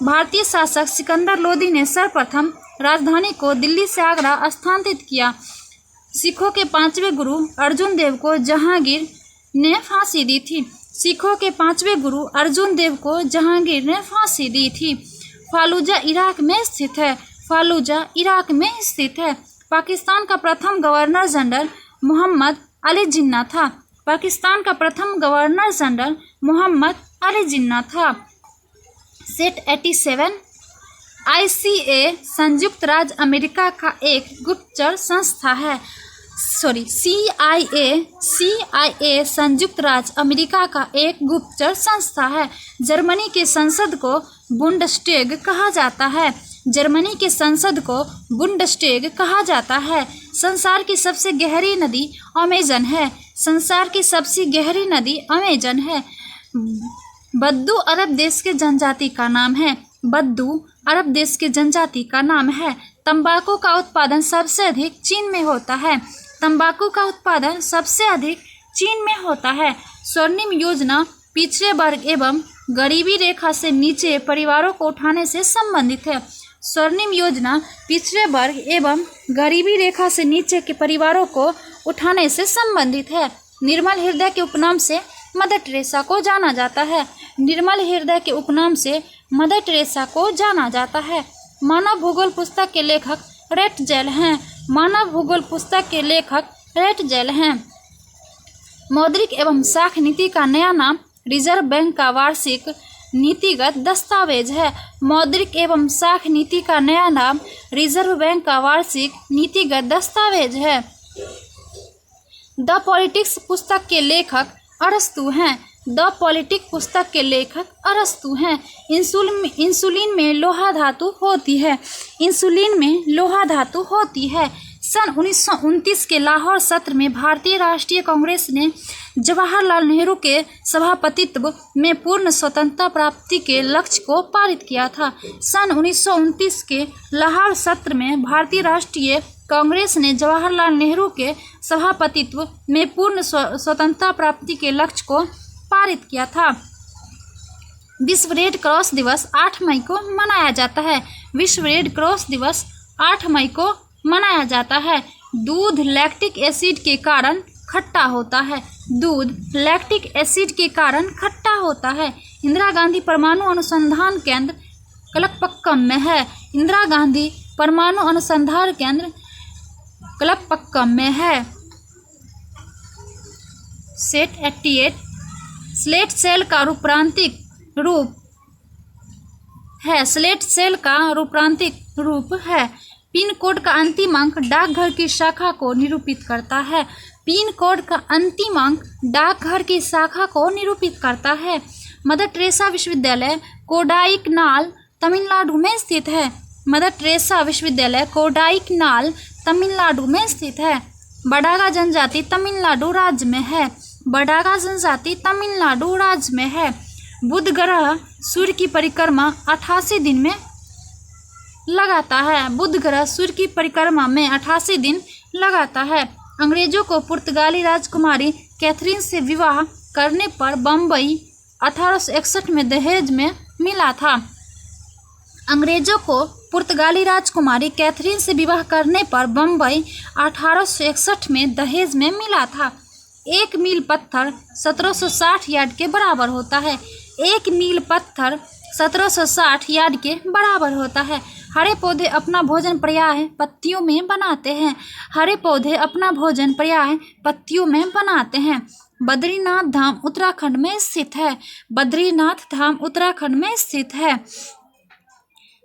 भारतीय शासक सिकंदर लोदी ने सर्वप्रथम राजधानी को दिल्ली से आगरा स्थानांतरित किया। सिखों के पांचवें गुरु अर्जुन देव को जहांगीर ने फांसी दी थी। सिखों के पांचवें गुरु अर्जुन देव को जहांगीर ने फांसी दी थी। फालूजा इराक में स्थित है। फालूजा इराक में स्थित है। पाकिस्तान का प्रथम गवर्नर जनरल मोहम्मद अली जिन्ना था। पाकिस्तान का प्रथम गवर्नर जनरल मोहम्मद अली जिन्ना था। सेट 87 ICA संयुक्त राज्य अमेरिका का एक गुप्तचर संस्था है। CIA संयुक्त राज्य अमेरिका का एक गुप्तचर संस्था है। जर्मनी के संसद को बुंडस्टैग कहा जाता है। जर्मनी के संसद को बुंडस्टैग कहा जाता है। संसार की सबसे गहरी नदी अमेजन है। संसार की सबसे गहरी नदी अमेजन है। बद्दू अरब देश के जनजाति का नाम है। बद्दू अरब देश के जनजाति का नाम है। तंबाकू का उत्पादन सबसे अधिक चीन में होता है। तंबाकू का उत्पादन सबसे अधिक चीन में होता है। स्वर्णिम योजना पिछड़े वर्ग एवं गरीबी रेखा से नीचे परिवारों को उठाने से संबंधित है। स्वर्णिम योजना पिछड़े वर्ग एवं गरीबी रेखा से नीचे के परिवारों को उठाने से संबंधित है। निर्मल हृदय के उपनाम से मदर टेरेसा को जाना जाता है। निर्मल हृदय के उपनाम से मदर टेरेसा को जाना जाता है। मानव भूगोल पुस्तक के लेखक रेट जेल हैं। मानव भूगोल पुस्तक के लेखक रेट जेल हैं। मौद्रिक एवं साख नीति का नया नाम रिजर्व बैंक का वार्षिक नीतिगत दस्तावेज है। मौद्रिक एवं साख नीति का नया नाम रिजर्व बैंक का वार्षिक नीतिगत दस्तावेज है। द पॉलिटिक्स पुस्तक के लेखक अरस्तु हैं। द पॉलिटिक पुस्तक के लेखक अरस्तु हैं। इंसुलिन में लोहा धातु होती है। इंसुलिन में लोहा धातु होती है। सन 1929 के लाहौर सत्र में भारतीय राष्ट्रीय कांग्रेस ने जवाहरलाल नेहरू के सभापतित्व में पूर्ण स्वतंत्रता प्राप्ति के लक्ष्य को पारित किया था। सन 1929 के लाहौर सत्र में भारतीय राष्ट्रीय कांग्रेस ने जवाहरलाल नेहरू के सभापतित्व में पूर्ण स्वतंत्रता प्राप्ति के लक्ष्य को पारित किया था। विश्व रेड क्रॉस दिवस 8 मई को मनाया जाता है। विश्व रेड क्रॉस दिवस 8 मई को मनाया जाता है। दूध लैक्टिक एसिड के कारण खट्टा होता है। दूध लैक्टिक एसिड के कारण खट्टा होता है। इंदिरा गांधी परमाणु अनुसंधान केंद्र कलकपक्कम में है। इंदिरा गांधी परमाणु अनुसंधान केंद्र कलकपक्कम में है। सेट 88 स्लेट सेल का रूपांतरिक रूप है। स्लेट सेल का रूपांतरिक रूप है। पिन कोड का अंतिम अंक डाकघर की शाखा को निरूपित करता है। पिन कोड का अंतिम अंक डाकघर की शाखा को निरूपित करता है। मदर टेरेसा विश्वविद्यालय कोडाईकनाल तमिलनाडु में स्थित है। मदर टेरेसा विश्वविद्यालय कोडाईकनाल तमिलनाडु में स्थित है। बडागा जनजाति तमिलनाडु राज्य में है। बडागा जनजाति तमिलनाडु राज्य में है। बुध ग्रह सूर्य की परिक्रमा 88 दिन में लगाता है। बुध ग्रह सूर्य की परिक्रमा में 88 दिन लगाता है। अंग्रेजों को पुर्तगाली राजकुमारी कैथरीन से विवाह करने पर बम्बई 1861 में दहेज में मिला था। अंग्रेजों को पुर्तगाली राजकुमारी कैथरीन से विवाह करने पर बम्बई 1861 में दहेज में मिला था। 1 मील पत्थर 1760 यार्ड के बराबर होता है। 1 मील पत्थर 1760 यार्ड के बराबर होता है। हरे पौधे अपना भोजन प्रायः पत्तियों में बनाते हैं। हरे पौधे अपना भोजन प्रायः पत्तियों में बनाते हैं। बद्रीनाथ धाम उत्तराखंड में स्थित है। बद्रीनाथ धाम उत्तराखंड में स्थित है।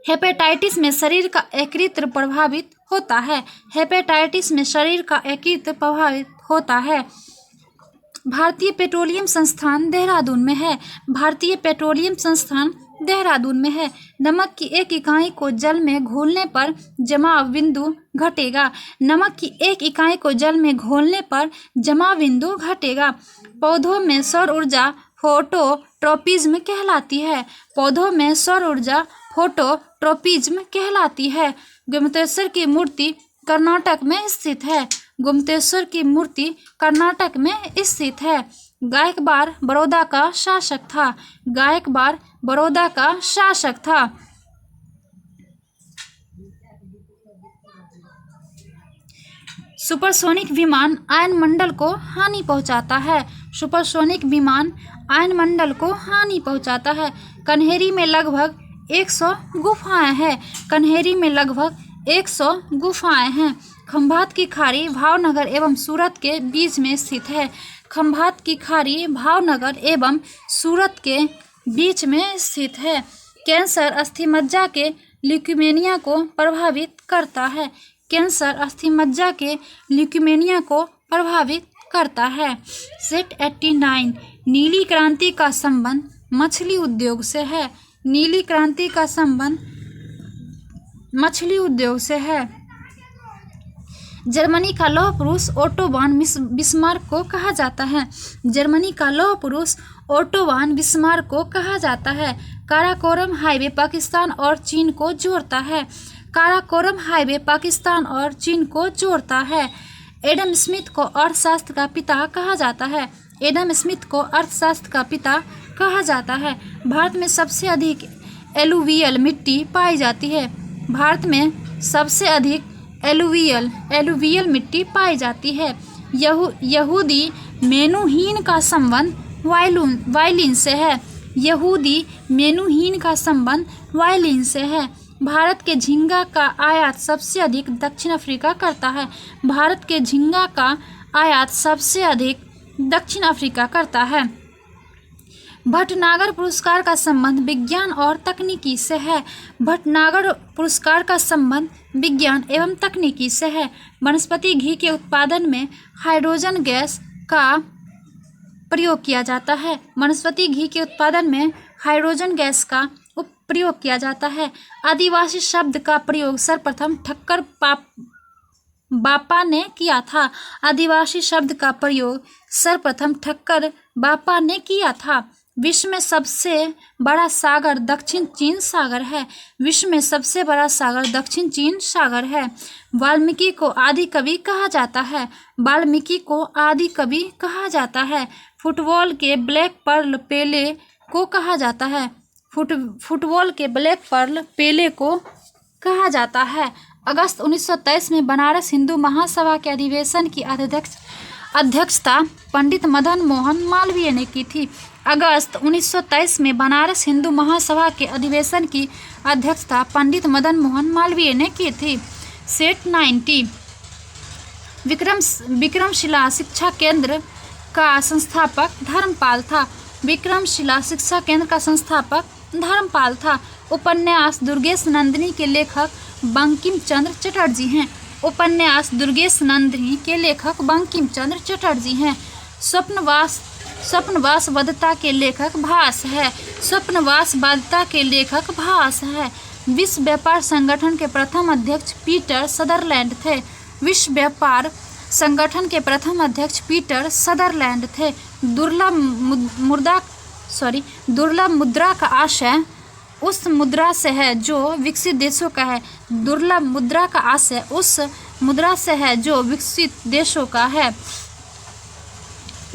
हेपेटाइटिस में शरीर का यकृत प्रभावित होता है। हेपेटाइटिस में शरीर का यकृत प्रभावित होता है। भारतीय पेट्रोलियम संस्थान देहरादून में है। भारतीय पेट्रोलियम संस्थान देहरादून में है। नमक की एक इकाई को जल में घोलने पर जमाव बिंदु घटेगा। नमक की एक इकाई को जल में घोलने पर जमाव बिंदु घटेगा। पौधों में सौर ऊर्जा फोटोट्रोपिज्म कहलाती है। पौधों में सौर ऊर्जा फोटोट्रोपिज्म कहलाती है। गोमतेश्वर की मूर्ति कर्नाटक में स्थित है। गोमतेश्वर की मूर्ति कर्नाटक में स्थित है। गायकवाड़ बड़ौदा का शासक था। गायकवाड़ बड़ौदा का शासक था। सुपरसोनिक विमान आयनमंडल को हानि पहुंचाता है। सुपरसोनिक विमान आयनमंडल को हानि पहुंचाता है। कन्हेरी में लगभग 100 गुफाएं हैं। कन्हेरी में लगभग 100 गुफाएं हैं। खंभात की खाड़ी भावनगर एवं सूरत के बीच में स्थित है। खंभात की खाड़ी भावनगर एवं सूरत के बीच में स्थित है। कैंसर अस्थिमज्जा के ल्यूकेमिया को प्रभावित करता है। कैंसर अस्थिमज्जा के ल्यूकेमिया को प्रभावित करता है। सेट 89 नीली क्रांति का संबंध मछली उद्योग से है। नीली क्रांति का संबंध मछली उद्योग से है। जर्मनी का लौह पुरुष ओटो वॉन बिस्मार्क को कहा जाता है। जर्मनी का लौह पुरुष ओटो वॉन बिस्मार्क को कहा जाता है। काराकोरम हाईवे पाकिस्तान और चीन को जोड़ता है। काराकोरम हाईवे पाकिस्तान और चीन को जोड़ता है। एडम स्मिथ को अर्थशास्त्र का पिता कहा जाता है। एडम स्मिथ को अर्थशास्त्र का पिता कहा जाता है। भारत में सबसे अधिक एलुवियल मिट्टी पाई जाती है। भारत में सबसे अधिक एलुवियल मिट्टी पाई जाती है। यहूदी मेनुहीन का संबंध वायलिन से है। यहूदी मेनुहीन का संबंध वायलिन से है। भारत के झींगा का आयात सबसे अधिक दक्षिण अफ्रीका करता है। भारत के झींगा का आयात सबसे अधिक दक्षिण अफ्रीका करता है। भटनागर पुरस्कार का संबंध विज्ञान और तकनीकी से है। भटनागर पुरस्कार का संबंध विज्ञान एवं तकनीकी से है। वनस्पति घी के उत्पादन में हाइड्रोजन गैस का प्रयोग किया जाता है। वनस्पति घी के उत्पादन में हाइड्रोजन गैस का प्रयोग किया जाता है। आदिवासी शब्द का प्रयोग सर्वप्रथम ठक्कर बापा ने किया था। आदिवासी शब्द का प्रयोग सर्वप्रथम ठक्कर बापा ने किया था। विश्व में सबसे बड़ा सागर दक्षिण चीन सागर है। विश्व में सबसे बड़ा सागर दक्षिण चीन सागर है। वाल्मीकि को आदि कवि कहा जाता है। वाल्मीकि को आदि कवि कहा जाता है। फुटबॉल के ब्लैक पर्ल पेले को कहा जाता है। फुटबॉल के ब्लैक पर्ल पेले को कहा जाता है। अगस्त 1923 में बनारस हिंदू महासभा के अधिवेशन की अध्यक्षता पंडित मदन मोहन मालवीय ने की थी। अगस्त 1923 में बनारस हिंदू महासभा के अधिवेशन की अध्यक्षता पंडित मदन मोहन मालवीय ने की थी। सेट 90 विक्रमशिला शिक्षा केंद्र का संस्थापक धर्मपाल था। विक्रमशिला शिक्षा केंद्र का संस्थापक धर्मपाल था। उपन्यास दुर्गेश नंदिनी के लेखक बंकिम चंद्र चटर्जी हैं। उपन्यास दुर्गेश नंदिनी के लेखक बंकिम चंद्र चटर्जी हैं। स्वप्नवास बद्धता के लेखक भास है। स्वप्नवास बद्धता के लेखक भास है। विश्व व्यापार संगठन के प्रथम अध्यक्ष पीटर सदरलैंड थे। विश्व व्यापार संगठन के प्रथम अध्यक्ष पीटर सदरलैंड थे। दुर्लभ मुद्रा का आशय उस मुद्रा से है जो विकसित देशों का है। दुर्लभ मुद्रा का आशय उस मुद्रा से है जो विकसित देशों का है।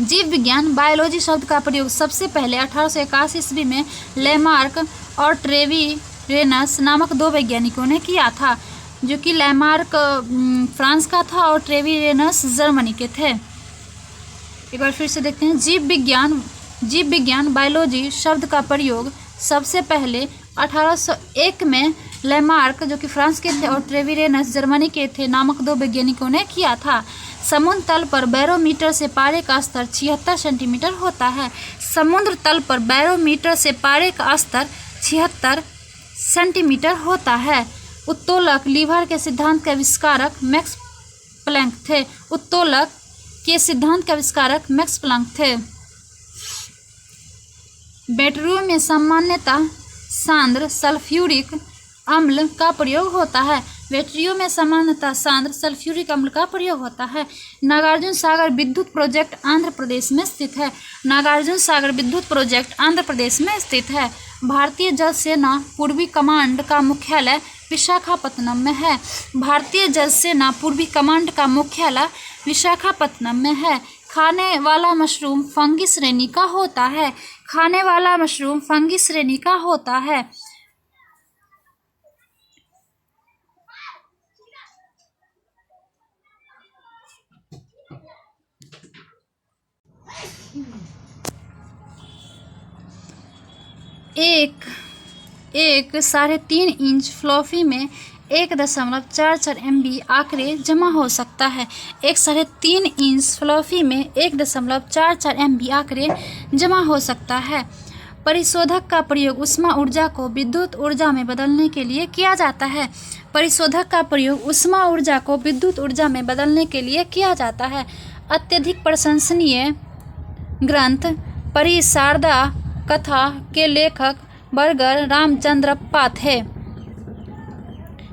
जीव विज्ञान बायोलॉजी शब्द का प्रयोग सबसे पहले 1881 ईस्वी में लेमार्क और ट्रेविरेनस नामक दो वैज्ञानिकों ने किया था, जो कि लेमार्क फ्रांस का था और ट्रेविरेनस जर्मनी के थे। एक बार फिर से देखते हैं। जीव विज्ञान बायोलॉजी शब्द का प्रयोग सबसे पहले 1801 में लेमार्क, जो कि फ्रांस के थे, और ट्रेविरेनस जर्मनी के थे, नामक दो वैज्ञानिकों ने किया था। समुद्र तल पर बैरोमीटर से पारे का स्तर 76 सेंटीमीटर होता है। समुद्र तल पर बैरोमीटर से पारे का स्तर 76 सेंटीमीटर होता है। उत्तोलक लीवर के सिद्धांत के आविष्कारक मैक्स प्लैंक थे। उत्तोलक के सिद्धांत के आविष्कारक मैक्स प्लैंक थे। बैटरियों में सामान्यतः सांद्र सल्फ्यूरिक अम्ल का प्रयोग होता है। बैटरियों में सामान्यतः सांद्र सल्फ्यूरिक अम्ल का प्रयोग होता है। नागार्जुन सागर विद्युत प्रोजेक्ट आंध्र प्रदेश में स्थित है। नागार्जुन सागर विद्युत प्रोजेक्ट आंध्र प्रदेश में स्थित है। भारतीय जल सेना पूर्वी कमांड का मुख्यालय विशाखापत्तनम में है। भारतीय जल सेना पूर्वी कमांड का मुख्यालय विशाखापत्तनम में है। खाने वाला मशरूम फंगी श्रेणी का होता है। खाने वाला मशरूम फंगी श्रेणी का होता है। एक 3.5 इंच फ्लॉपी में 1.44 MB आंकड़े जमा हो सकता है। 3.5 इंच फ्लॉपी में 1.44 MB आंकड़े जमा हो सकता है। परिशोधक का प्रयोग ऊष्मा ऊर्जा को विद्युत ऊर्जा में बदलने के लिए किया जाता है। परिशोधक का प्रयोग ऊष्मा ऊर्जा को विद्युत ऊर्जा में बदलने के लिए किया जाता है। अत्यधिक प्रशंसनीय ग्रंथ परिशारदा कथा के लेखक बरगर रामचंद्रप्पा थे।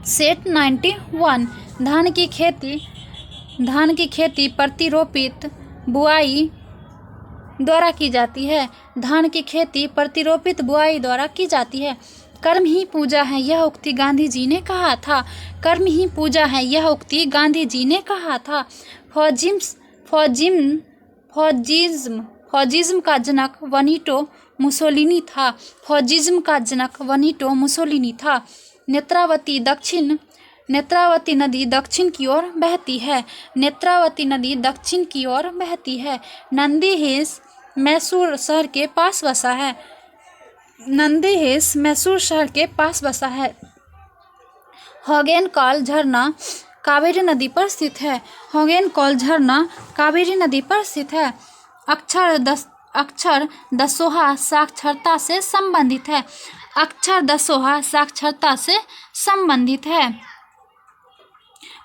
सेट 91 धान की खेती प्रतिरोपित बुआई द्वारा की जाती है। धान की खेती प्रतिरोपित बुआई द्वारा की जाती है। कर्म ही पूजा है यह उक्ति गांधी जी ने कहा था। कर्म ही पूजा है यह उक्ति गांधी जी ने कहा था। फॉजिज्म का जनक वनीटो मुसोलिनी था। फॉजिज्म का जनक वनीटो मुसोलिनी था। नेत्रावती नदी दक्षिण की ओर बहती है। नेत्रावती नदी दक्षिण की ओर बहती है। नंदी हिल्स मैसूर शहर के पास बसा है। नंदी हिल्स मैसूर शहर के पास बसा है। होगेनकॉल झरना कावेरी नदी पर स्थित है। होगेनकॉल झरना कावेरी नदी पर स्थित है। अक्षर दसोहा साक्षरता से संबंधित है। अक्षर दसोहा साक्षरता से संबंधित है।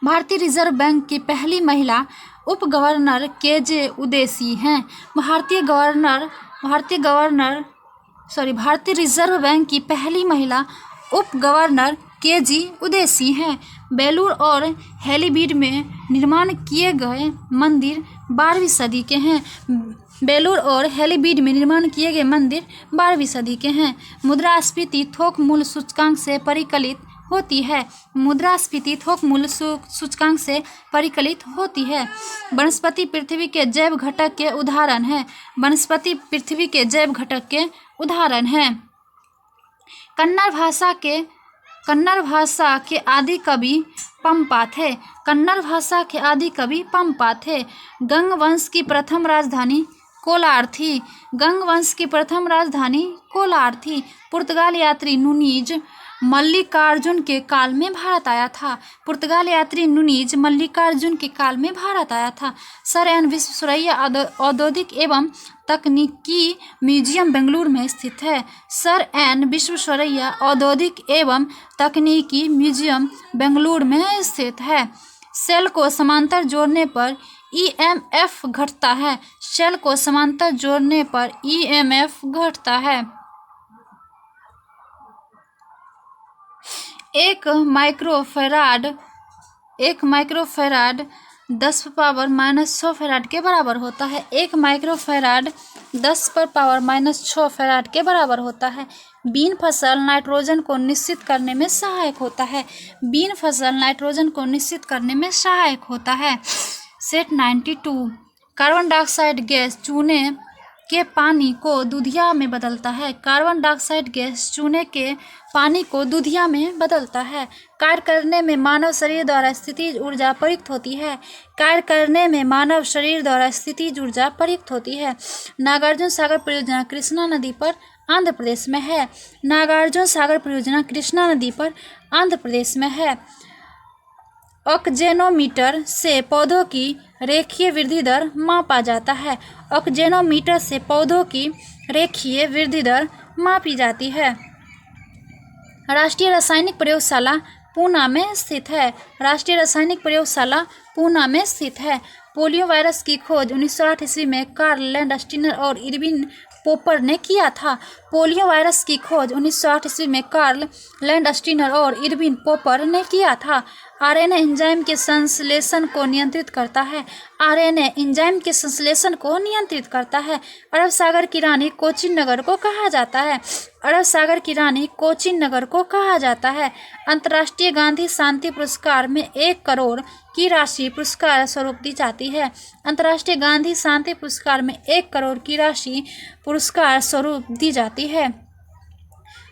भारतीय रिजर्व बैंक की पहली महिला उप गवर्नर केजे उदेसी हैं। भारतीय रिजर्व बैंक की पहली महिला उप गवर्नर केजी उदेसी हैं। बेलूर और हेलीबीड में निर्माण किए गए मंदिर 12वीं सदी के हैं। बेलूर और हेलीबीड में निर्माण किए गए मंदिर 12वीं सदी के हैं। मुद्रास्फीति थोक मूल्य सूचकांक से परिकलित होती है। मुद्रास्फीति थोक मूल्य सूचकांक से परिकलित होती है। वनस्पति पृथ्वी के जैव घटक के उदाहरण है। वनस्पति पृथ्वी के जैव घटक के उदाहरण है। कन्नड़ भाषा के आदि कवि पंपा थे। कन्नड़ भाषा के आदि कवि पंपा थे। गंग वंश की प्रथम राजधानी कोलार थी। गंग वंश की प्रथम राजधानी कोलार थी। पुर्तगाल यात्री नुनीज मल्लिकार्जुन के काल में भारत आया था। पुर्तगाल यात्री नुनीज मल्लिकार्जुन के काल में भारत आया था। सर एन विश्वेश्वरैया औद्योगिक एवं तकनीकी म्यूजियम बेंगलुरु में स्थित है। सर एन विश्वेश्वरैया औद्योगिक एवं तकनीकी म्यूजियम बेंगलुरु में स्थित है। सेल को समांतर जोड़ने पर EMF घटता है। सेल को समांतर जोड़ने पर EMF घटता है। एक माइक्रोफैराड 10⁻⁻⁶ फैराड के बराबर होता है। 1 माइक्रोफैराड 10⁻⁻⁶ फैराड के बराबर होता है। बीन फसल नाइट्रोजन को निश्चित करने में सहायक होता है। बीन फसल नाइट्रोजन को निश्चित करने में सहायक होता है। सेट 92 कार्बन डाइऑक्साइड गैस चूने के पानी को दूधिया में बदलता है। कार्बन डाइऑक्साइड गैस चूने के पानी को दूधिया में बदलता है। कार्य करने में मानव शरीर द्वारा स्थितिज ऊर्जा प्रयुक्त होती है। कार्य करने में मानव शरीर द्वारा स्थितिज ऊर्जा प्रयुक्त होती है। नागार्जुन सागर परियोजना कृष्णा नदी पर आंध्र प्रदेश में है। नागार्जुन सागर परियोजना कृष्णा नदी पर आंध्र प्रदेश में है। ऑक्जेनोमीटर से पौधों की रेखीय वृद्धि दर मापा जाता है। ऑक्जेनोमीटर से पौधों की रेखीय वृद्धि दर मापी जाती है। राष्ट्रीय रासायनिक प्रयोगशाला पूना में स्थित है। राष्ट्रीय रासायनिक प्रयोगशाला पूना में स्थित है। पोलियो वायरस की खोज 1908 ईस्वी में कार्ल लैंडस्टीनर और इरविन पोपर ने किया था। पोलियो वायरस की खोज 1908 ईस्वी में कार्ल लैंडस्टीनर और इरविन पोपर ने किया था। आरएनए एंजाइम के संश्लेषण को नियंत्रित करता है। आरएनए एंजाइम के संश्लेषण को नियंत्रित करता है। अरब सागर की रानी कोचिन नगर को कहा जाता है। अरब सागर की रानी कोचिन नगर को कहा जाता है। अंतर्राष्ट्रीय गांधी शांति पुरस्कार में 1 करोड़ की राशि पुरस्कार स्वरूप दी जाती है। अंतर्राष्ट्रीय गांधी शांति पुरस्कार में 1 करोड़ की राशि पुरस्कार स्वरूप दी जाती है।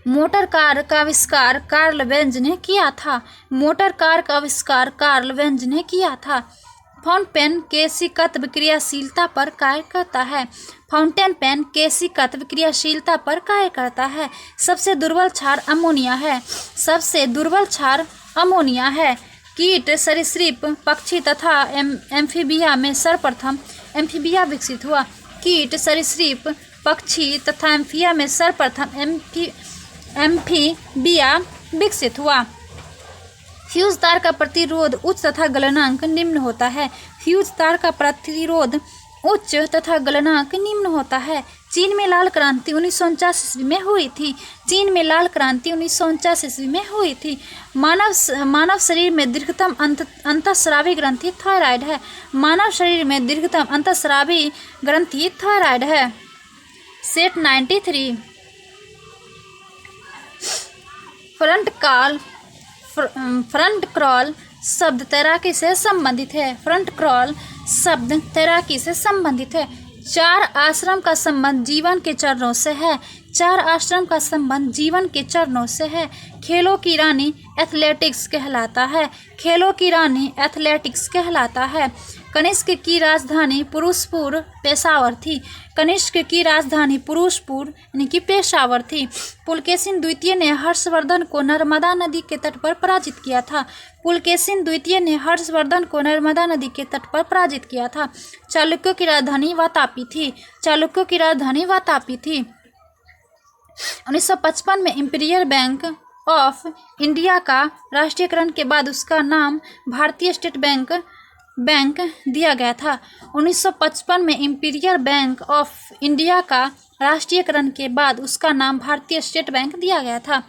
मोटर कार का आविष्कार कार्ल बेंज ने किया था। मोटर कार का आविष्कार कार्ल बेंज ने किया था। फाउंटेन पेन केशिकत्व क्रियाशीलता पर कार्य करता है। फाउंटेन पेन केशिकत्व क्रियाशीलता पर कार्य करता है। सबसे दुर्बल क्षार अमोनिया है। सबसे दुर्बल क्षार अमोनिया है। कीट, सरीसृप, पक्षी तथा एम्फीबिया में सर्वप्रथम एम्फीबिया विकसित हुआ। कीट, सरीसृप, पक्षी तथा एम्फिया में सर्वप्रथम एम्फीबिया विकसित हुआ। फ्यूज तार का प्रतिरोध उच्च तथा गलनांक निम्न होता है। फ्यूज तार का प्रतिरोध उच्च तथा गलनांक निम्न होता है। चीन में लाल क्रांति 1949 ईस्वी में हुई थी। चीन में लाल क्रांति 1949 ईस्वी में हुई थी। मानव शरीर में दीर्घतम अंतःस्रावी ग्रंथि थायराइड है। मानव शरीर में दीर्घतम अंतःस्रावी ग्रंथि थायराइड है। सेट 93 फ्रंट क्रॉल शब्द तैराकी से संबंधित है। फ्रंट क्रॉल शब्द तैराकी से संबंधित है। 4 आश्रम का संबंध जीवन के चरणों से है। 4 आश्रम का संबंध जीवन के चरणों से है। खेलों की रानी एथलेटिक्स कहलाता है। खेलों की रानी एथलेटिक्स कहलाता है। कनिष्क की राजधानी पुरुषपुर पेशावर थी। कनिष्क की राजधानी पुरुषपुर यानी कि पेशावर थी। पुलकेशिन द्वितीय ने हर्षवर्धन को नर्मदा नदी के तट पर पराजित किया था। पुलकेशिन द्वितीय ने हर्षवर्धन को नर्मदा नदी के तट पर पराजित किया था। चालुक्यों की राजधानी वातापी थी। चालुक्यों की राजधानी वातापी थी। 1955 में इंपीरियल बैंक ऑफ इंडिया का राष्ट्रीयकरण के बाद उसका नाम भारतीय स्टेट बैंक दिया गया था। 1955 में इंपीरियल बैंक ऑफ इंडिया का राष्ट्रीयकरण के बाद उसका नाम भारतीय स्टेट बैंक दिया गया था।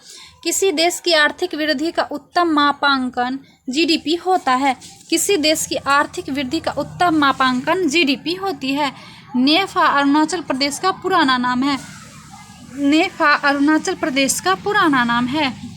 किसी देश की आर्थिक वृद्धि का उत्तम मापांकन जीडीपी होता है। किसी देश की आर्थिक वृद्धि का उत्तम मापांकन जीडीपी होती है। नेफा अरुणाचल प्रदेश का पुराना नाम है। नेफा अरुणाचल प्रदेश का पुराना नाम है।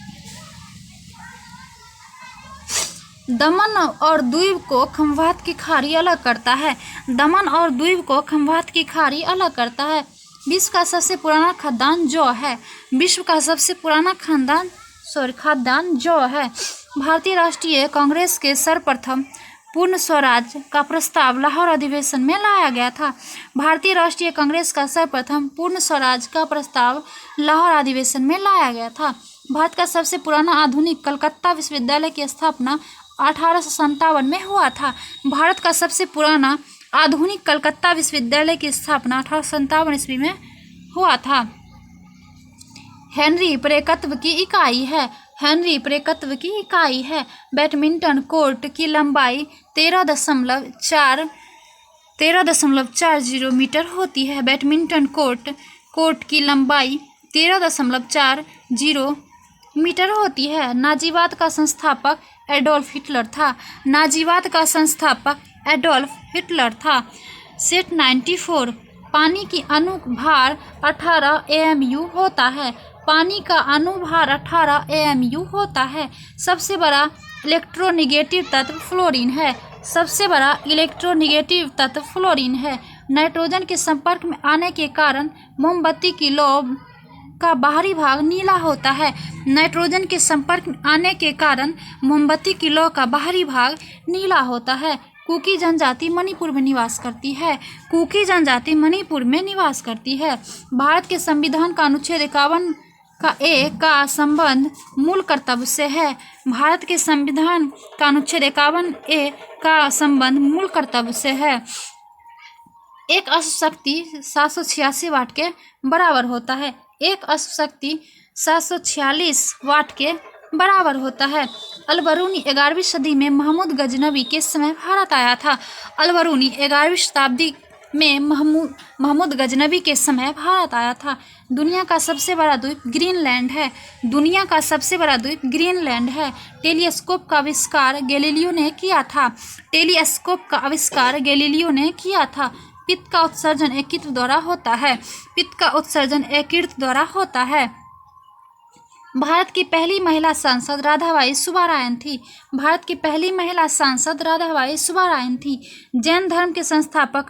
दमन और द्वीप को खंभात की खाड़ी अलग करता है। दमन और द्वीप को खंभात की खाड़ी अलग करता है। विश्व का सबसे पुराना खाद्यान्न जौ है। विश्व का सबसे पुराना खाद्यान्न जौ है। भारतीय राष्ट्रीय कांग्रेस के सर्वप्रथम पूर्ण स्वराज का प्रस्ताव लाहौर अधिवेशन में लाया गया था। भारतीय राष्ट्रीय कांग्रेस का सर्वप्रथम पूर्ण स्वराज का प्रस्ताव लाहौर अधिवेशन में लाया गया था। भारत का सबसे पुराना आधुनिक कलकत्ता विश्वविद्यालय की स्थापना 1857 में हुआ था। भारत का सबसे पुराना आधुनिक कलकत्ता विश्वविद्यालय की स्थापना 1857 ईस्वी में हुआ था। हेनरी प्रेकत्व की इकाई है। हेनरी प्रेकत्व की इकाई है। बैडमिंटन कोर्ट की लंबाई 13.40 मीटर होती है। बैडमिंटन कोर्ट की लंबाई 13.40 मीटर होती है। नाजीवाद का संस्थापक एडोल्फ हिटलर था। नाजीवाद का संस्थापक एडोल्फ हिटलर था। सेट 94 पानी की अनुभार 18 AMU होता है। पानी का अनुभार 18 AMU होता है। सबसे बड़ा इलेक्ट्रोनिगेटिव तत्व फ्लोरीन है। सबसे बड़ा इलेक्ट्रोनिगेटिव तत्व फ्लोरीन है। नाइट्रोजन के संपर्क में आने के कारण मोमबत्ती की लौ का बाहरी भाग नीला होता है। नाइट्रोजन के संपर्क में आने के कारण मोमबत्ती की लौ का बाहरी भाग नीला होता है। कुकी जनजाति मणिपुर में निवास करती है। कुकी जनजाति मणिपुर में निवास करती है। भारत के संविधान का अनुच्छेद 51 का संबंध मूल कर्तव्य से है। भारत के संविधान का अनुच्छेद 51A का संबंध मूल कर्तव्य से है। एक अश्वशक्ति 786 वाट के बराबर होता है। एक अश्वशक्ति 746 वाट के बराबर होता है। अल-बरूनी 11वीं सदी में महमूद गजनवी के समय भारत आया था। अल-बरूनी 11वीं शताब्दी में महमूद गजनवी के समय भारत आया था। दुनिया का सबसे बड़ा द्वीप ग्रीनलैंड है। दुनिया का सबसे बड़ा द्वीप ग्रीनलैंड है। टेलीस्कोप का आविष्कार गैलीलियो ने किया था। टेलीस्कोप का आविष्कार गैलीलियो ने किया था। पित्त का उत्सर्जन यकृत द्वारा होता है। पित्त का उत्सर्जन यकृत द्वारा होता है। भारत की पहली महिला सांसद राधाबाई सुब्बारायन थी। भारत की पहली महिला सांसद राधाबाई सुब्बारायन थी। जैन धर्म के संस्थापक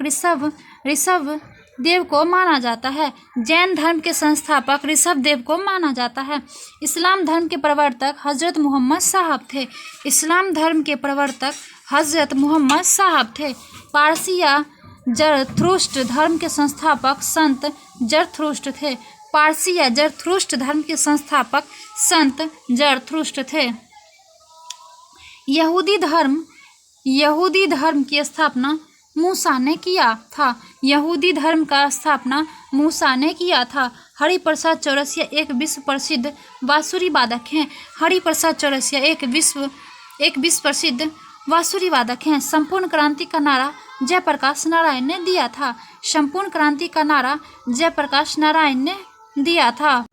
ऋषभ देव को माना जाता है। जैन धर्म के संस्थापक ऋषभ देव को माना जाता है। इस्लाम धर्म के प्रवर्तक हजरत मोहम्मद साहब थे। इस्लाम धर्म के प्रवर्तक हजरत मोहम्मद साहब थे। पारसी या जरथुष्ट्र धर्म के संस्थापक संत जरथुष्ट्र थे। पारसी या जरथुष्ट्र धर्म के संस्थापक संत जरथुष्ट्र थे। यहूदी धर्म की स्थापना मूसा ने किया था। यहूदी धर्म का स्थापना मूसा ने किया था। हरिप्रसाद चौरसिया एक विश्व प्रसिद्ध बांसुरी वादक हैं। हरिप्रसाद चौरसिया एक विश्व प्रसिद्ध बांसुरी वादक हैं। संपूर्ण क्रांति का नारा जयप्रकाश नारायण ने दिया था। संपूर्ण क्रांति का नारा जयप्रकाश नारायण ने दिया था।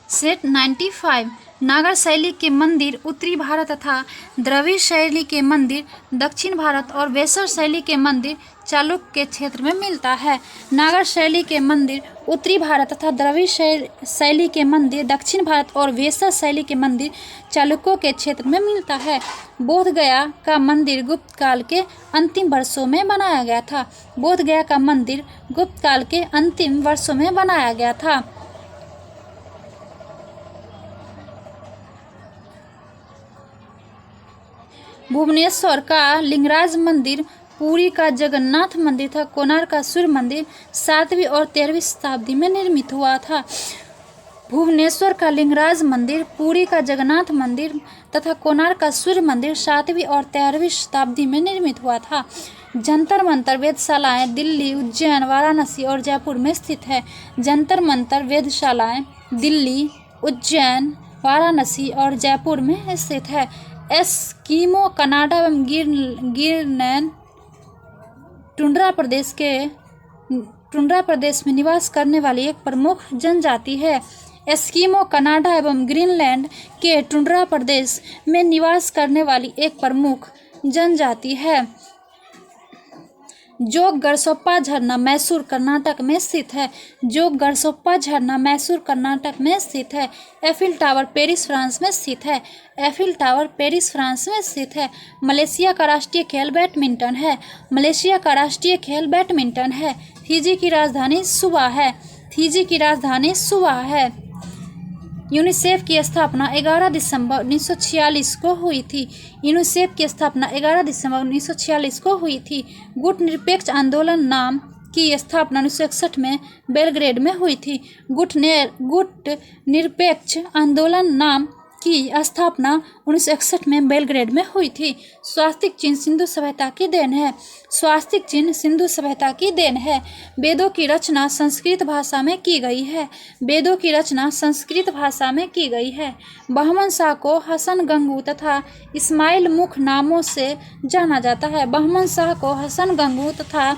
सेट 95 नागर शैली के मंदिर उत्तरी भारत तथा द्रविड़ शैली के मंदिर दक्षिण भारत और वेसर शैली के मंदिर चालुक्य के क्षेत्र में मिलता है। नागर शैली के मंदिर उत्तरी भारत तथा द्रविड़ शैली के मंदिर दक्षिण भारत और वेसर शैली के मंदिर चालुक्यों के क्षेत्र में मिलता है। बोध गया का मंदिर गुप्त काल के अंतिम वर्षों में बनाया गया था। बोध गया का मंदिर गुप्त काल के अंतिम वर्षों में बनाया गया था। भुवनेश्वर का लिंगराज मंदिर, पुरी का जगन्नाथ मंदिर तथा कोणार्क का सूर्य मंदिर 7वीं और 13वीं शताब्दी में निर्मित हुआ था। भुवनेश्वर का लिंगराज मंदिर, पुरी का जगन्नाथ मंदिर तथा कोणार्क का सूर्य मंदिर 7वीं और 13वीं शताब्दी में निर्मित हुआ था। जंतर मंतर वेधशालाएं दिल्ली, उज्जैन, वाराणसी और जयपुर में स्थित है। जंतर मंतर वेधशालाएं दिल्ली, उज्जैन, वाराणसी और जयपुर में स्थित है। एस्किमो कनाडा एवं ग्रीनलैंड टुंड्रा प्रदेश में निवास करने वाली एक प्रमुख जनजाति है। एस्किमो कनाडा एवं ग्रीनलैंड के टुंड्रा प्रदेश में निवास करने वाली एक प्रमुख जनजाति है। जोग गरसोप्पा झरना मैसूर कर्नाटक में स्थित है। जोग गरसोप्पा झरना मैसूर कर्नाटक में स्थित है। एफिल टावर पेरिस फ्रांस में स्थित है। एफिल टावर पेरिस फ्रांस में स्थित है। मलेशिया का राष्ट्रीय खेल बैडमिंटन है। मलेशिया का राष्ट्रीय खेल बैडमिंटन है। फिजी की राजधानी सुबा है। फिजी की राजधानी सुबा है। यूनिसेफ की स्थापना 11 दिसंबर 1946 को हुई थी। यूनिसेफ की स्थापना 11 दिसंबर 1946 को हुई थी। गुट निरपेक्ष आंदोलन नाम की स्थापना 1961 में बेलग्रेड में हुई थी। गुट निरपेक्ष आंदोलन नाम की स्थापना 1961 में बेलग्रेड में हुई थी। स्वास्तिक चिन्ह सिंधु सभ्यता की देन है। स्वास्तिक चिन्ह सिंधु सभ्यता की देन है। वेदों की रचना संस्कृत भाषा में की गई है। वेदों की रचना संस्कृत भाषा में की गई है। बहमन शाह को हसन गंगू तथा इस्माइल मुख नामों से जाना जाता है। बहमन शाह को हसन गंगू तथा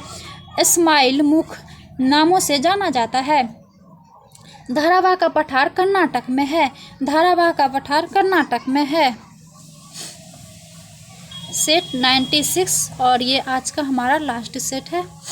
इस्माइल मुख नामों से जाना जाता है। धारावाह का पठार कर्नाटक में है। धारावाह का पठार कर्नाटक में है। सेट 96 और ये आज का हमारा लास्ट सेट है।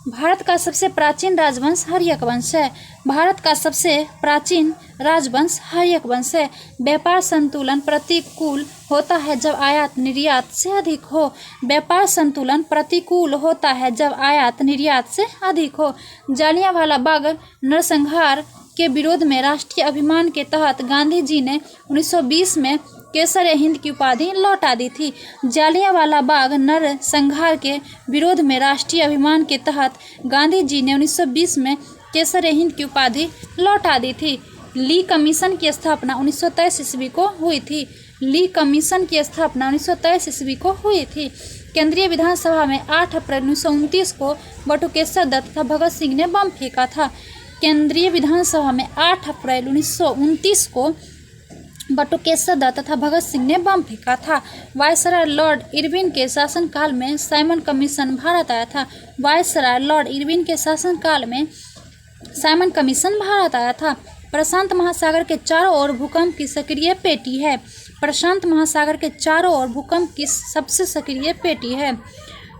भारत का सबसे प्राचीन राजवंश हर्यक वंश है। भारत का सबसे प्राचीन राजवंश हर्यक वंश है। व्यापार संतुलन प्रतिकूल होता है जब आयात निर्यात से अधिक हो। व्यापार संतुलन प्रतिकूल होता है जब आयात निर्यात से अधिक हो। जालियांवाला बाग नरसंहार के विरोध में राष्ट्रीय अभिमान के तहत गांधी जी ने 1920 में केसर-ए-हिंद की उपाधि लौटा दी थी। जालियांवाला बाग नरसंहार के विरोध में राष्ट्रीय अभिमान के तहत गांधी जी ने 1920 में केसर-ए-हिंद की उपाधि लौटा दी थी। ली कमीशन की स्थापना 1923 ईस्वी को हुई थी। ली कमीशन की स्थापना 1923 ईस्वी को हुई थी। केंद्रीय विधानसभा में 8 अप्रैल 1929 को बटुकेश्वर दत्त तथा भगत सिंह ने बम फेंका था। केंद्रीय विधानसभा में 8 अप्रैल 1929 को बटुकेश्वर दत्त तथा भगत सिंह ने बम फेंका था। वायसराय लॉर्ड इरविन के शासनकाल में साइमन कमीशन भारत आया था। वायसराय लॉर्ड इरविन के शासनकाल में साइमन कमीशन भारत आया था। प्रशांत महासागर के चारों ओर भूकंप की सक्रिय पेटी है। प्रशांत महासागर के चारों ओर भूकंप की सबसे सक्रिय पेटी है।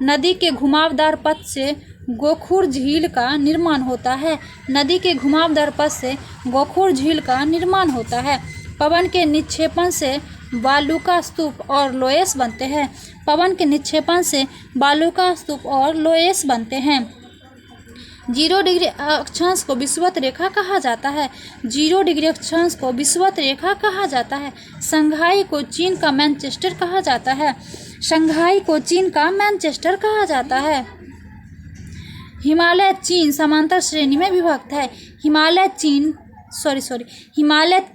नदी के घुमावदार पथ से गोखुर झील का निर्माण होता है। नदी के घुमावदार पथ से गोखुर झील का निर्माण होता है। पवन के निक्षेपण से बालूका स्तूप और लोएस बनते हैं। पवन के निक्षेपण से बालूका स्तूप और लोएस बनते हैं। 0 डिग्री अक्षांश को विषुवत रेखा कहा जाता है। 0 डिग्री अक्षांश को विषुवत रेखा कहा जाता है। शंघाई को चीन का मैनचेस्टर कहा जाता है। शंघाई को चीन का मैनचेस्टर कहा जाता है। हिमालय चीन समांतर श्रेणी में विभक्त है। हिमालय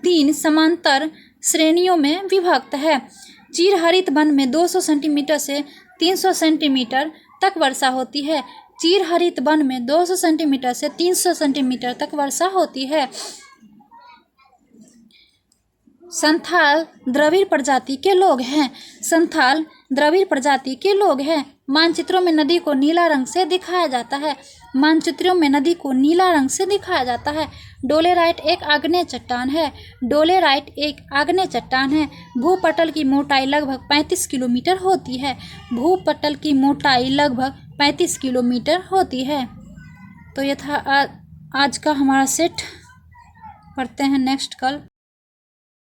3 समांतर श्रेणियों में विभक्त है। चीर हरित वन में 200 सेंटीमीटर से 300 सेंटीमीटर तक वर्षा होती है। चीर हरित वन में 200 सेंटीमीटर से 300 सेंटीमीटर तक वर्षा होती है। संथाल द्रविड़ प्रजाति के लोग हैं। संथाल द्रविड़ प्रजाति के लोग हैं। मानचित्रों में नदी को नीला रंग से दिखाया जाता है। मानचित्रों में नदी को नीला रंग से दिखाया जाता है। डोलेराइट एक आग्नेय चट्टान है। डोलेराइट एक आग्नेय चट्टान है। भूपटल की मोटाई लगभग 35 किलोमीटर होती है। भूपटल की मोटाई लगभग 35 किलोमीटर होती है। तो यह था आज का हमारा सेट। पढ़ते हैं नेक्स्ट कल।